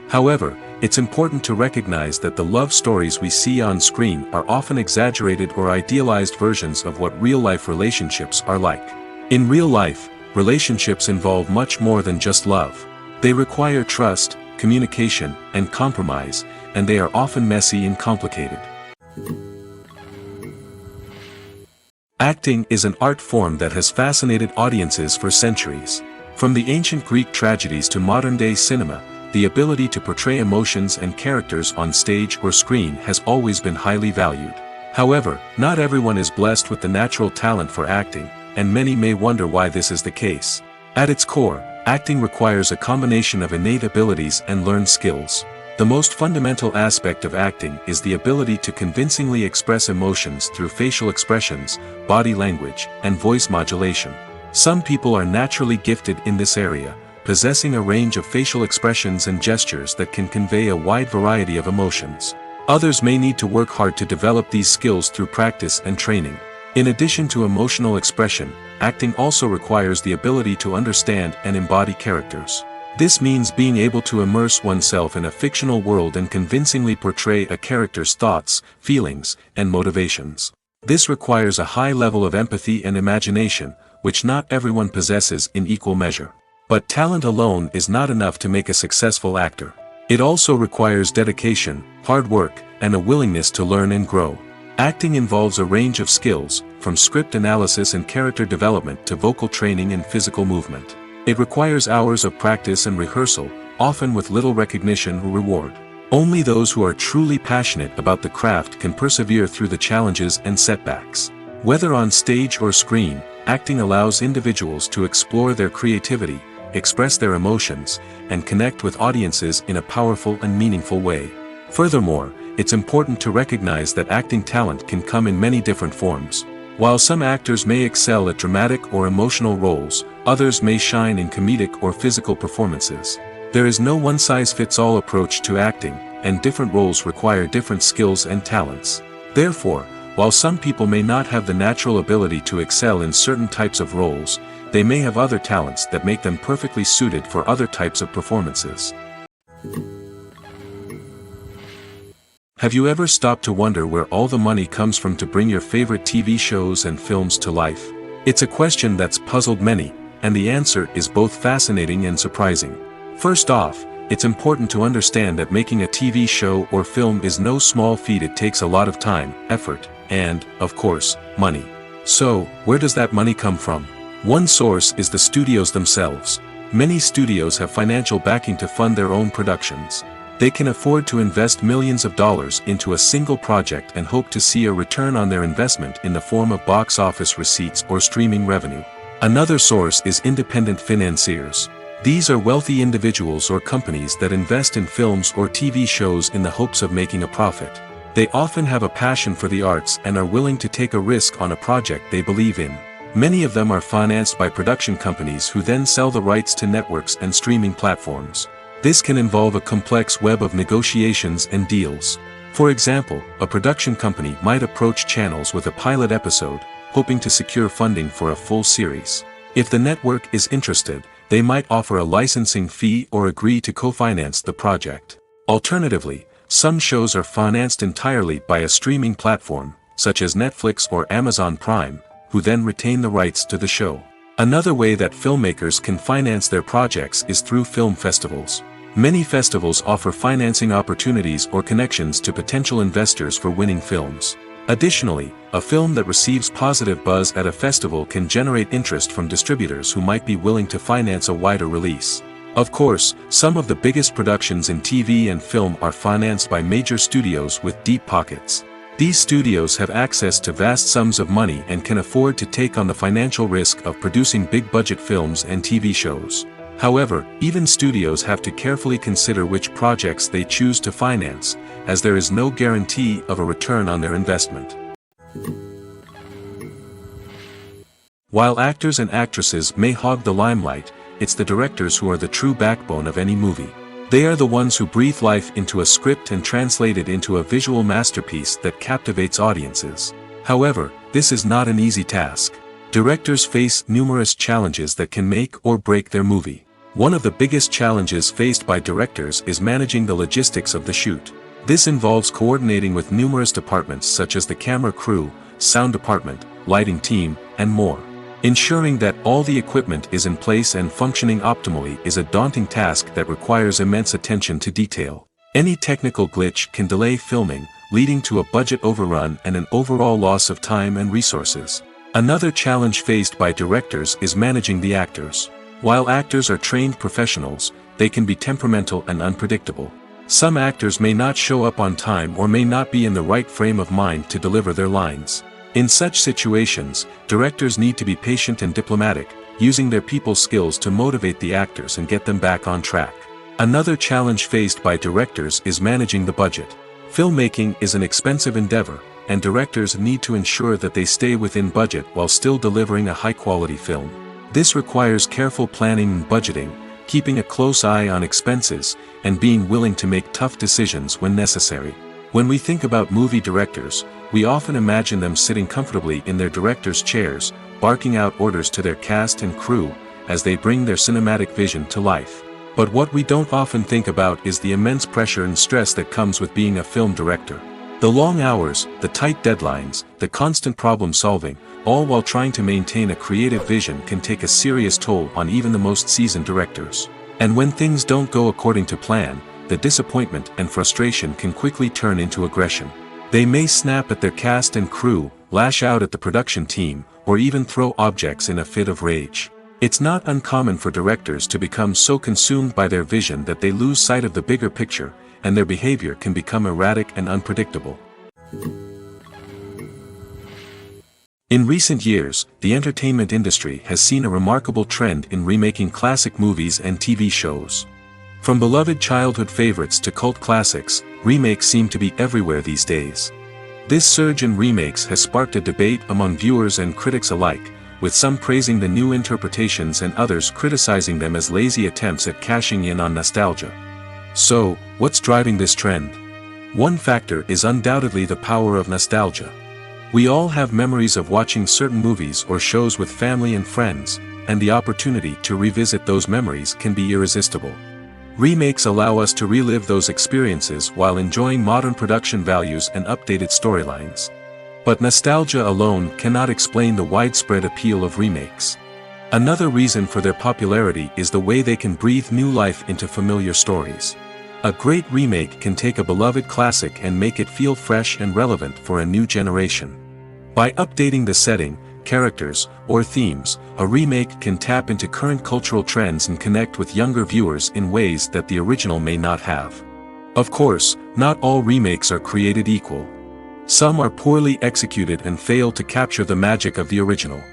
However, It's important to recognize that the love stories we see on screen are often exaggerated or idealized versions of what real-life relationships are like. In real life, relationships involve much more than just love. They require trust, communication, and compromise, and they are often messy and complicated. Acting is an art form that has fascinated audiences for centuries. From the ancient Greek tragedies to modern-day cinema, the ability to portray emotions and characters on stage or screen has always been highly valued. However, not everyone is blessed with the natural talent for acting, and many may wonder why this is the case. At its core, acting requires a combination of innate abilities and learned skills. The most fundamental aspect of acting is the ability to convincingly express emotions through facial expressions, body language, and voice modulation. Some people are naturally gifted in this area, possessing a range of facial expressions and gestures that can convey a wide variety of emotions. Others may need to work hard to develop these skills through practice and training. In addition to emotional expression, acting also requires the ability to understand and embody characters. This means being able to immerse oneself in a fictional world and convincingly portray a character's thoughts, feelings, and motivations. This requires a high level of empathy and imagination, which not everyone possesses in equal measure. But talent alone is not enough to make a successful actor. It also requires dedication, hard work, and a willingness to learn and grow. Acting involves a range of skills, from script analysis and character development to vocal training and physical movement. It requires hours of practice and rehearsal, often with little recognition or reward. Only those who are truly passionate about the craft can persevere through the challenges and setbacks. Whether on stage or screen, acting allows individuals to explore their creativity, express their emotions, and connect with audiences in a powerful and meaningful way. Furthermore, it's important to recognize that acting talent can come in many different forms. While some actors may excel at dramatic or emotional roles, others may shine in comedic or physical performances. There is no one-size-fits-all approach to acting, and different roles require different skills and talents. Therefore, while some people may not have the natural ability to excel in certain types of roles, they may have other talents that make them perfectly suited for other types of performances. Have you ever stopped to wonder where all the money comes from to bring your favorite TV shows and films to life? It's a question that's puzzled many, and the answer is both fascinating and surprising. First off, it's important to understand that making a TV show or film is no small feat. It takes a lot of time, effort, and, of course, money. So, where does that money come from? One source is the studios themselves. Many studios have financial backing to fund their own productions. They can afford to invest millions of dollars into a single project and hope to see a return on their investment in the form of box office receipts or streaming revenue. Another source is independent financiers. These are wealthy individuals or companies that invest in films or TV shows in the hopes of making a profit. They often have a passion for the arts and are willing to take a risk on a project they believe in. Many of them are financed by production companies who then sell the rights to networks and streaming platforms. This can involve a complex web of negotiations and deals. For example, a production company might approach channels with a pilot episode, hoping to secure funding for a full series. If the network is interested, they might offer a licensing fee or agree to co-finance the project. Alternatively, some shows are financed entirely by a streaming platform, such as Netflix or Amazon Prime, who then retain the rights to the show. Another way that filmmakers can finance their projects is through film festivals. Many festivals offer financing opportunities or connections to potential investors for winning films. Additionally, a film that receives positive buzz at a festival can generate interest from distributors who might be willing to finance a wider release. Of course, some of the biggest productions in TV and film are financed by major studios with deep pockets. These studios have access to vast sums of money and can afford to take on the financial risk of producing big-budget films and TV shows. However, even studios have to carefully consider which projects they choose to finance, as there is no guarantee of a return on their investment. While actors and actresses may hog the limelight, it's the directors who are the true backbone of any movie. They are the ones who breathe life into a script and translate it into a visual masterpiece that captivates audiences. However, this is not an easy task. Directors face numerous challenges that can make or break their movie. One of the biggest challenges faced by directors is managing the logistics of the shoot. This involves coordinating with numerous departments such as the camera crew, sound department, lighting team, and more. Ensuring that all the equipment is in place and functioning optimally is a daunting task that requires immense attention to detail. Any technical glitch can delay filming, leading to a budget overrun and an overall loss of time and resources. Another challenge faced by directors is managing the actors. While actors are trained professionals, they can be temperamental and unpredictable. Some actors may not show up on time or may not be in the right frame of mind to deliver their lines. In such situations, directors need to be patient and diplomatic, using their people skills to motivate the actors and get them back on track. Another challenge faced by directors is managing the budget. Filmmaking is an expensive endeavor, and directors need to ensure that they stay within budget while still delivering a high-quality film. This requires careful planning and budgeting, keeping a close eye on expenses, and being willing to make tough decisions when necessary. When we think about movie directors, we often imagine them sitting comfortably in their director's chairs, barking out orders to their cast and crew, as they bring their cinematic vision to life. But what we don't often think about is the immense pressure and stress that comes with being a film director. The long hours, the tight deadlines, the constant problem solving, all while trying to maintain a creative vision can take a serious toll on even the most seasoned directors. And when things don't go according to plan, the disappointment and frustration can quickly turn into aggression. They may snap at their cast and crew, lash out at the production team, or even throw objects in a fit of rage. It's not uncommon for directors to become so consumed by their vision that they lose sight of the bigger picture, and their behavior can become erratic and unpredictable. In recent years, the entertainment industry has seen a remarkable trend in remaking classic movies and TV shows. From beloved childhood favorites to cult classics, remakes seem to be everywhere these days. This surge in remakes has sparked a debate among viewers and critics alike, with some praising the new interpretations and others criticizing them as lazy attempts at cashing in on nostalgia. So, what's driving this trend? One factor is undoubtedly the power of nostalgia. We all have memories of watching certain movies or shows with family and friends, and the opportunity to revisit those memories can be irresistible. Remakes allow us to relive those experiences while enjoying modern production values and updated storylines. But nostalgia alone cannot explain the widespread appeal of remakes. Another reason for their popularity is the way they can breathe new life into familiar stories. A great remake can take a beloved classic and make it feel fresh and relevant for a new generation. By updating the setting, characters, or themes, a remake can tap into current cultural trends and connect with younger viewers in ways that the original may not have. Of course, not all remakes are created equal. Some are poorly executed and fail to capture the magic of the original.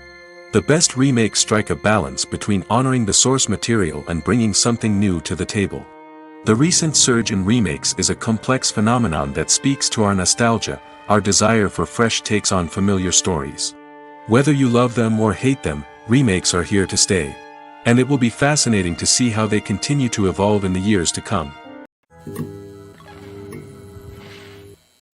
The best remakes strike a balance between honoring the source material and bringing something new to the table. The recent surge in remakes is a complex phenomenon that speaks to our nostalgia, our desire for fresh takes on familiar stories. Whether you love them or hate them, remakes are here to stay. And it will be fascinating to see how they continue to evolve in the years to come.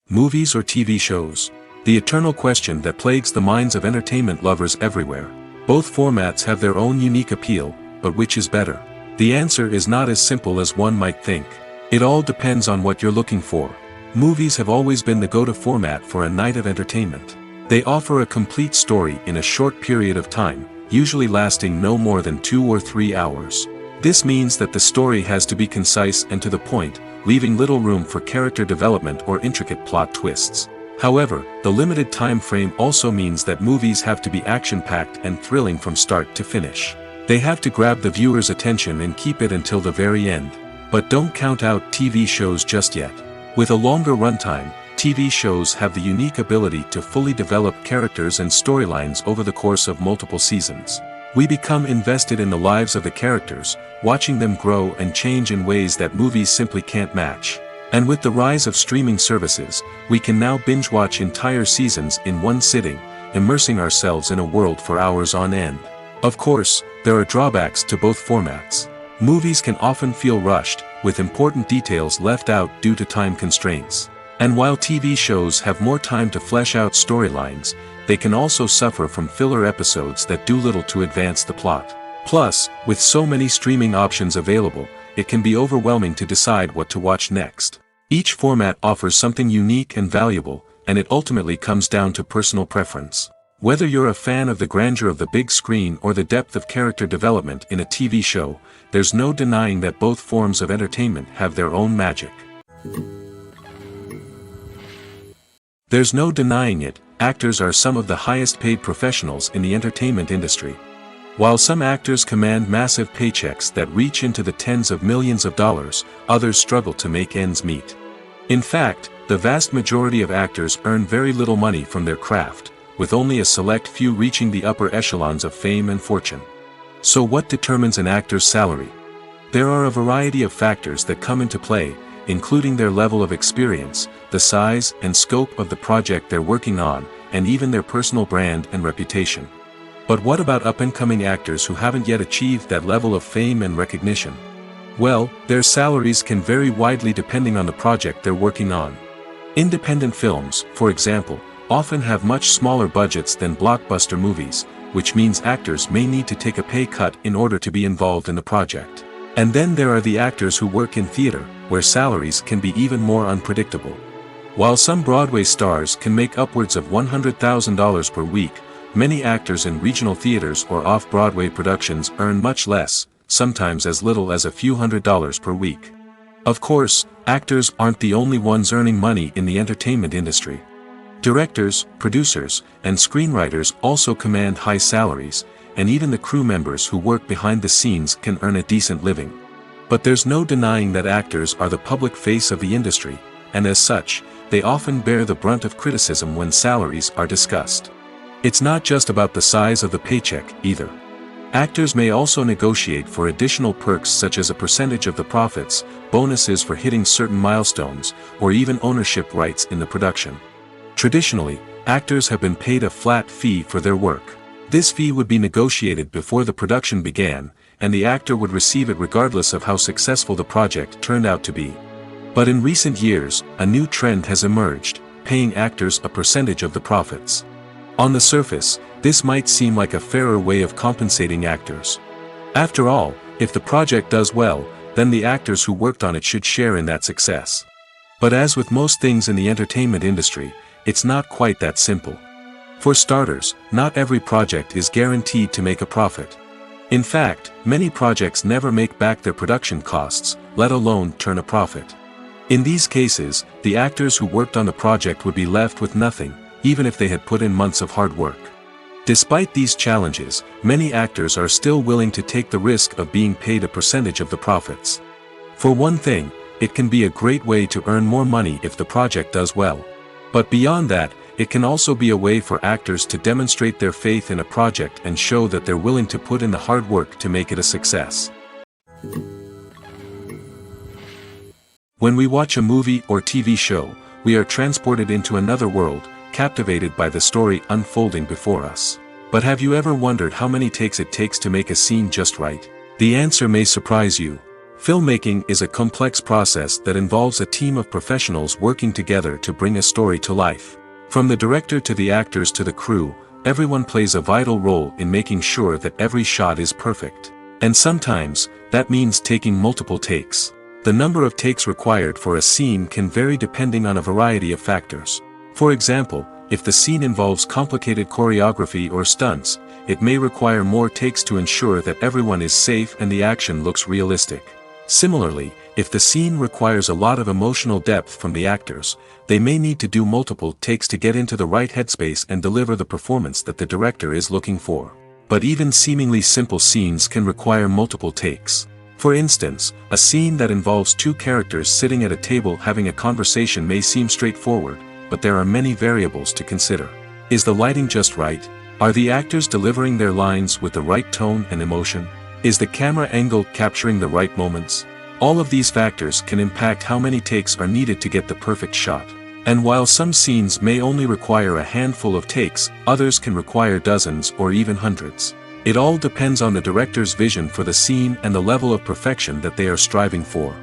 Movies or TV shows? The eternal question that plagues the minds of entertainment lovers everywhere. Both formats have their own unique appeal, but which is better? The answer is not as simple as one might think. It all depends on what you're looking for. Movies have always been the go-to format for a night of entertainment. They offer a complete story in a short period of time, usually lasting no more than 2 or 3 hours. This means that the story has to be concise and to the point, leaving little room for character development or intricate plot twists. However, the limited time frame also means that movies have to be action-packed and thrilling from start to finish. They have to grab the viewer's attention and keep it until the very end. But don't count out TV shows just yet. With a longer runtime, TV shows have the unique ability to fully develop characters and storylines over the course of multiple seasons. We become invested in the lives of the characters, watching them grow and change in ways that movies simply can't match. And with the rise of streaming services, we can now binge-watch entire seasons in one sitting, immersing ourselves in a world for hours on end. Of course, there are drawbacks to both formats. Movies can often feel rushed, with important details left out due to time constraints. And while TV shows have more time to flesh out storylines, they can also suffer from filler episodes that do little to advance the plot. Plus, with so many streaming options available, it can be overwhelming to decide what to watch next. Each format offers something unique and valuable, and it ultimately comes down to personal preference. Whether you're a fan of the grandeur of the big screen or the depth of character development in a TV show, there's no denying that both forms of entertainment have their own magic. There's no denying it, actors are some of the highest paid professionals in the entertainment industry. While some actors command massive paychecks that reach into the tens of millions of dollars, others struggle to make ends meet. In fact, the vast majority of actors earn very little money from their craft, with only a select few reaching the upper echelons of fame and fortune. So what determines an actor's salary? There are a variety of factors that come into play, including their level of experience, the size and scope of the project they're working on, and even their personal brand and reputation. But what about up-and-coming actors who haven't yet achieved that level of fame and recognition? Well, their salaries can vary widely depending on the project they're working on. Independent films, for example, often have much smaller budgets than blockbuster movies, which means actors may need to take a pay cut in order to be involved in the project. And then there are the actors who work in theater, where salaries can be even more unpredictable. While some Broadway stars can make upwards of $100,000 per week, many actors in regional theaters or off-Broadway productions earn much less, sometimes as little as a few $100s per week. Of course, actors aren't the only ones earning money in the entertainment industry. Directors, producers, and screenwriters also command high salaries, and even the crew members who work behind the scenes can earn a decent living. But there's no denying that actors are the public face of the industry, and as such, they often bear the brunt of criticism when salaries are discussed. It's not just about the size of the paycheck, either. Actors may also negotiate for additional perks such as a percentage of the profits, bonuses for hitting certain milestones, or even ownership rights in the production. Traditionally, actors have been paid a flat fee for their work. This fee would be negotiated before the production began, and the actor would receive it regardless of how successful the project turned out to be. But in recent years, a new trend has emerged, paying actors a percentage of the profits. On the surface, this might seem like a fairer way of compensating actors. After all, if the project does well, then the actors who worked on it should share in that success. But as with most things in the entertainment industry, it's not quite that simple. For starters, not every project is guaranteed to make a profit. In fact, many projects never make back their production costs, let alone turn a profit. In these cases, the actors who worked on the project would be left with nothing, even if they had put in months of hard work. Despite these challenges, many actors are still willing to take the risk of being paid a percentage of the profits. For one thing, it can be a great way to earn more money if the project does well. But beyond that, it can also be a way for actors to demonstrate their faith in a project and show that they're willing to put in the hard work to make it a success. When we watch a movie or TV show, we are transported into another world, captivated by the story unfolding before us. But have you ever wondered how many takes it takes to make a scene just right? The answer may surprise you. Filmmaking is a complex process that involves a team of professionals working together to bring a story to life. From the director to the actors to the crew, everyone plays a vital role in making sure that every shot is perfect. And sometimes, that means taking multiple takes. The number of takes required for a scene can vary depending on a variety of factors. For example, if the scene involves complicated choreography or stunts, it may require more takes to ensure that everyone is safe and the action looks realistic. Similarly, if the scene requires a lot of emotional depth from the actors, they may need to do multiple takes to get into the right headspace and deliver the performance that the director is looking for. But even seemingly simple scenes can require multiple takes. For instance, a scene that involves two characters sitting at a table having a conversation may seem straightforward, but there are many variables to consider. Is the lighting just right? Are the actors delivering their lines with the right tone and emotion? Is the camera angle capturing the right moments? All of these factors can impact how many takes are needed to get the perfect shot. And while some scenes may only require a handful of takes, others can require dozens or even hundreds. It all depends on the director's vision for the scene and the level of perfection that they are striving for.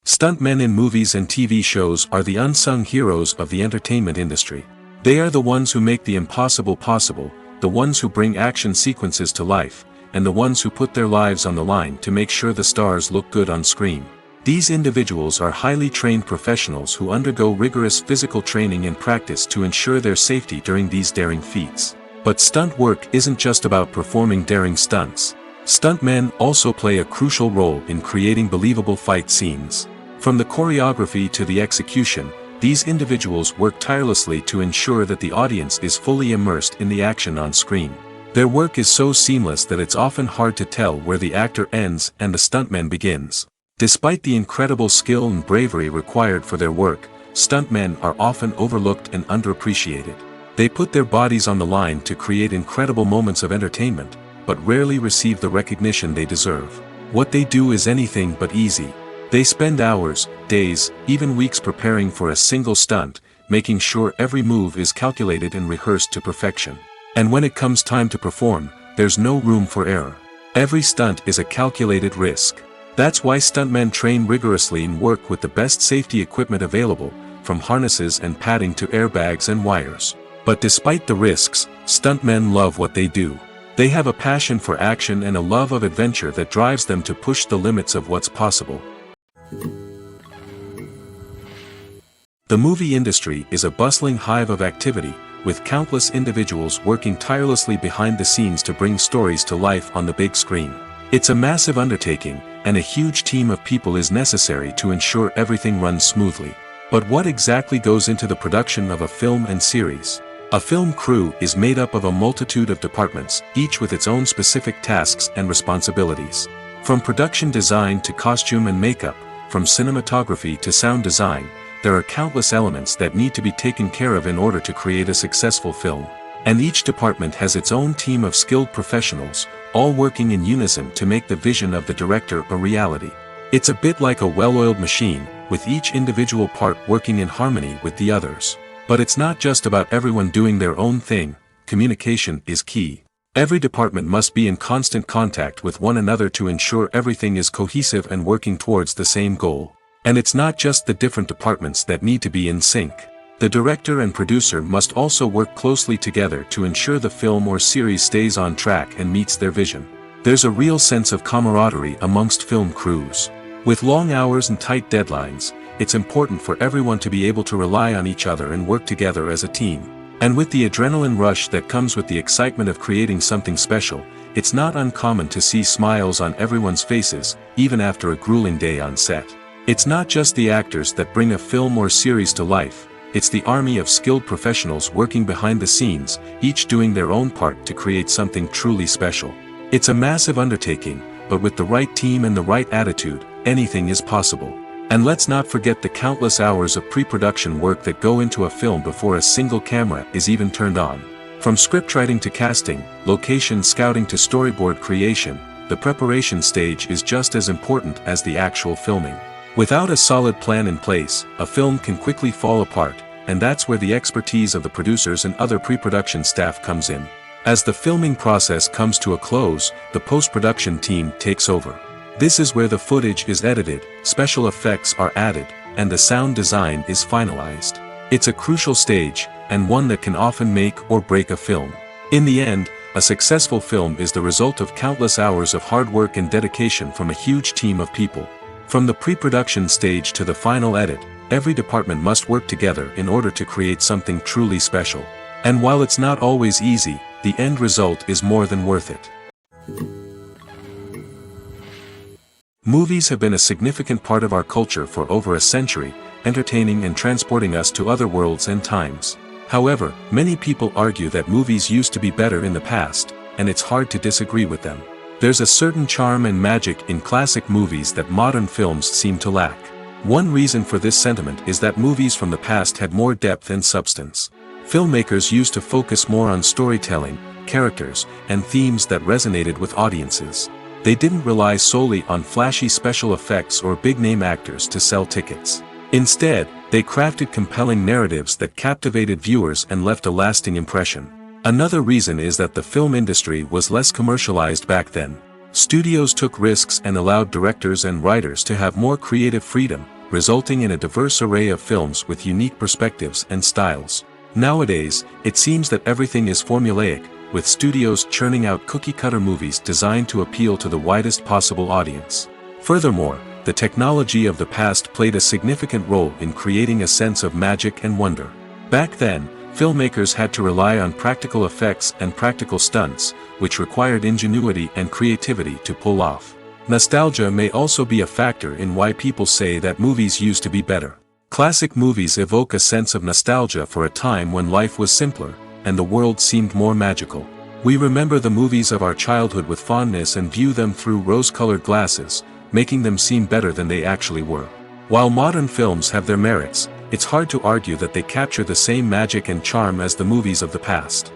Stuntmen in movies and TV shows are the unsung heroes of the entertainment industry. They are the ones who make the impossible possible, the ones who bring action sequences to life, and the ones who put their lives on the line to make sure the stars look good on screen. These individuals are highly trained professionals who undergo rigorous physical training and practice to ensure their safety during these daring feats. But stunt work isn't just about performing daring stunts. Stuntmen also play a crucial role in creating believable fight scenes. From the choreography to the execution, these individuals work tirelessly to ensure that the audience is fully immersed in the action on screen. Their work is so seamless that it's often hard to tell where the actor ends and the stuntman begins. Despite the incredible skill and bravery required for their work, stuntmen are often overlooked and underappreciated. They put their bodies on the line to create incredible moments of entertainment, but rarely receive the recognition they deserve. What they do is anything but easy. They spend hours, days, even weeks preparing for a single stunt, making sure every move is calculated and rehearsed to perfection. And when it comes time to perform, there's no room for error. Every stunt is a calculated risk. That's why stuntmen train rigorously and work with the best safety equipment available, from harnesses and padding to airbags and wires. But despite the risks, stuntmen love what they do. They have a passion for action and a love of adventure that drives them to push the limits of what's possible. The movie industry is a bustling hive of activity, with countless individuals working tirelessly behind the scenes to bring stories to life on the big screen. It's a massive undertaking, and a huge team of people is necessary to ensure everything runs smoothly. But what exactly goes into the production of a film and series? A film crew is made up of a multitude of departments, each with its own specific tasks and responsibilities. From production design to costume and makeup, from cinematography to sound design, there are countless elements that need to be taken care of in order to create a successful film. And each department has its own team of skilled professionals, all working in unison to make the vision of the director a reality. It's a bit like a well-oiled machine, with each individual part working in harmony with the others. But it's not just about everyone doing their own thing. Communication is key. Every department must be in constant contact with one another to ensure everything is cohesive and working towards the same goal. And it's not just the different departments that need to be in sync. The director and producer must also work closely together to ensure the film or series stays on track and meets their vision. There's a real sense of camaraderie amongst film crews. With long hours and tight deadlines, it's important for everyone to be able to rely on each other and work together as a team. And with the adrenaline rush that comes with the excitement of creating something special, it's not uncommon to see smiles on everyone's faces, even after a grueling day on set. It's not just the actors that bring a film or series to life. It's the army of skilled professionals working behind the scenes, each doing their own part to create something truly special. It's a massive undertaking, but with the right team and the right attitude, anything is possible. And let's not forget the countless hours of pre-production work that go into a film before a single camera is even turned on. From scriptwriting to casting, location scouting to storyboard creation, the preparation stage is just as important as the actual filming. Without a solid plan in place, a film can quickly fall apart, and that's where the expertise of the producers and other pre-production staff comes in. As the filming process comes to a close, the post-production team takes over. This is where the footage is edited, special effects are added, and the sound design is finalized. It's a crucial stage, and one that can often make or break a film. In the end, a successful film is the result of countless hours of hard work and dedication from a huge team of people. From the pre-production stage to the final edit, every department must work together in order to create something truly special. And while it's not always easy, the end result is more than worth it. Movies have been a significant part of our culture for over a century, entertaining and transporting us to other worlds and times. However, many people argue that movies used to be better in the past, and it's hard to disagree with them. There's a certain charm and magic in classic movies that modern films seem to lack. One reason for this sentiment is that movies from the past had more depth and substance. Filmmakers used to focus more on storytelling, characters, and themes that resonated with audiences. They didn't rely solely on flashy special effects or big-name actors to sell tickets. Instead, they crafted compelling narratives that captivated viewers and left a lasting impression. Another reason is that the film industry was less commercialized back then. Studios took risks and allowed directors and writers to have more creative freedom, resulting in a diverse array of films with unique perspectives and styles. Nowadays, it seems that everything is formulaic, with studios churning out cookie-cutter movies designed to appeal to the widest possible audience. Furthermore, the technology of the past played a significant role in creating a sense of magic and wonder. Back then, filmmakers had to rely on practical effects and practical stunts, which required ingenuity and creativity to pull off. Nostalgia may also be a factor in why people say that movies used to be better. Classic movies evoke a sense of nostalgia for a time when life was simpler, and the world seemed more magical. We remember the movies of our childhood with fondness and view them through rose-colored glasses, making them seem better than they actually were. While modern films have their merits, it's hard to argue that they capture the same magic and charm as the movies of the past.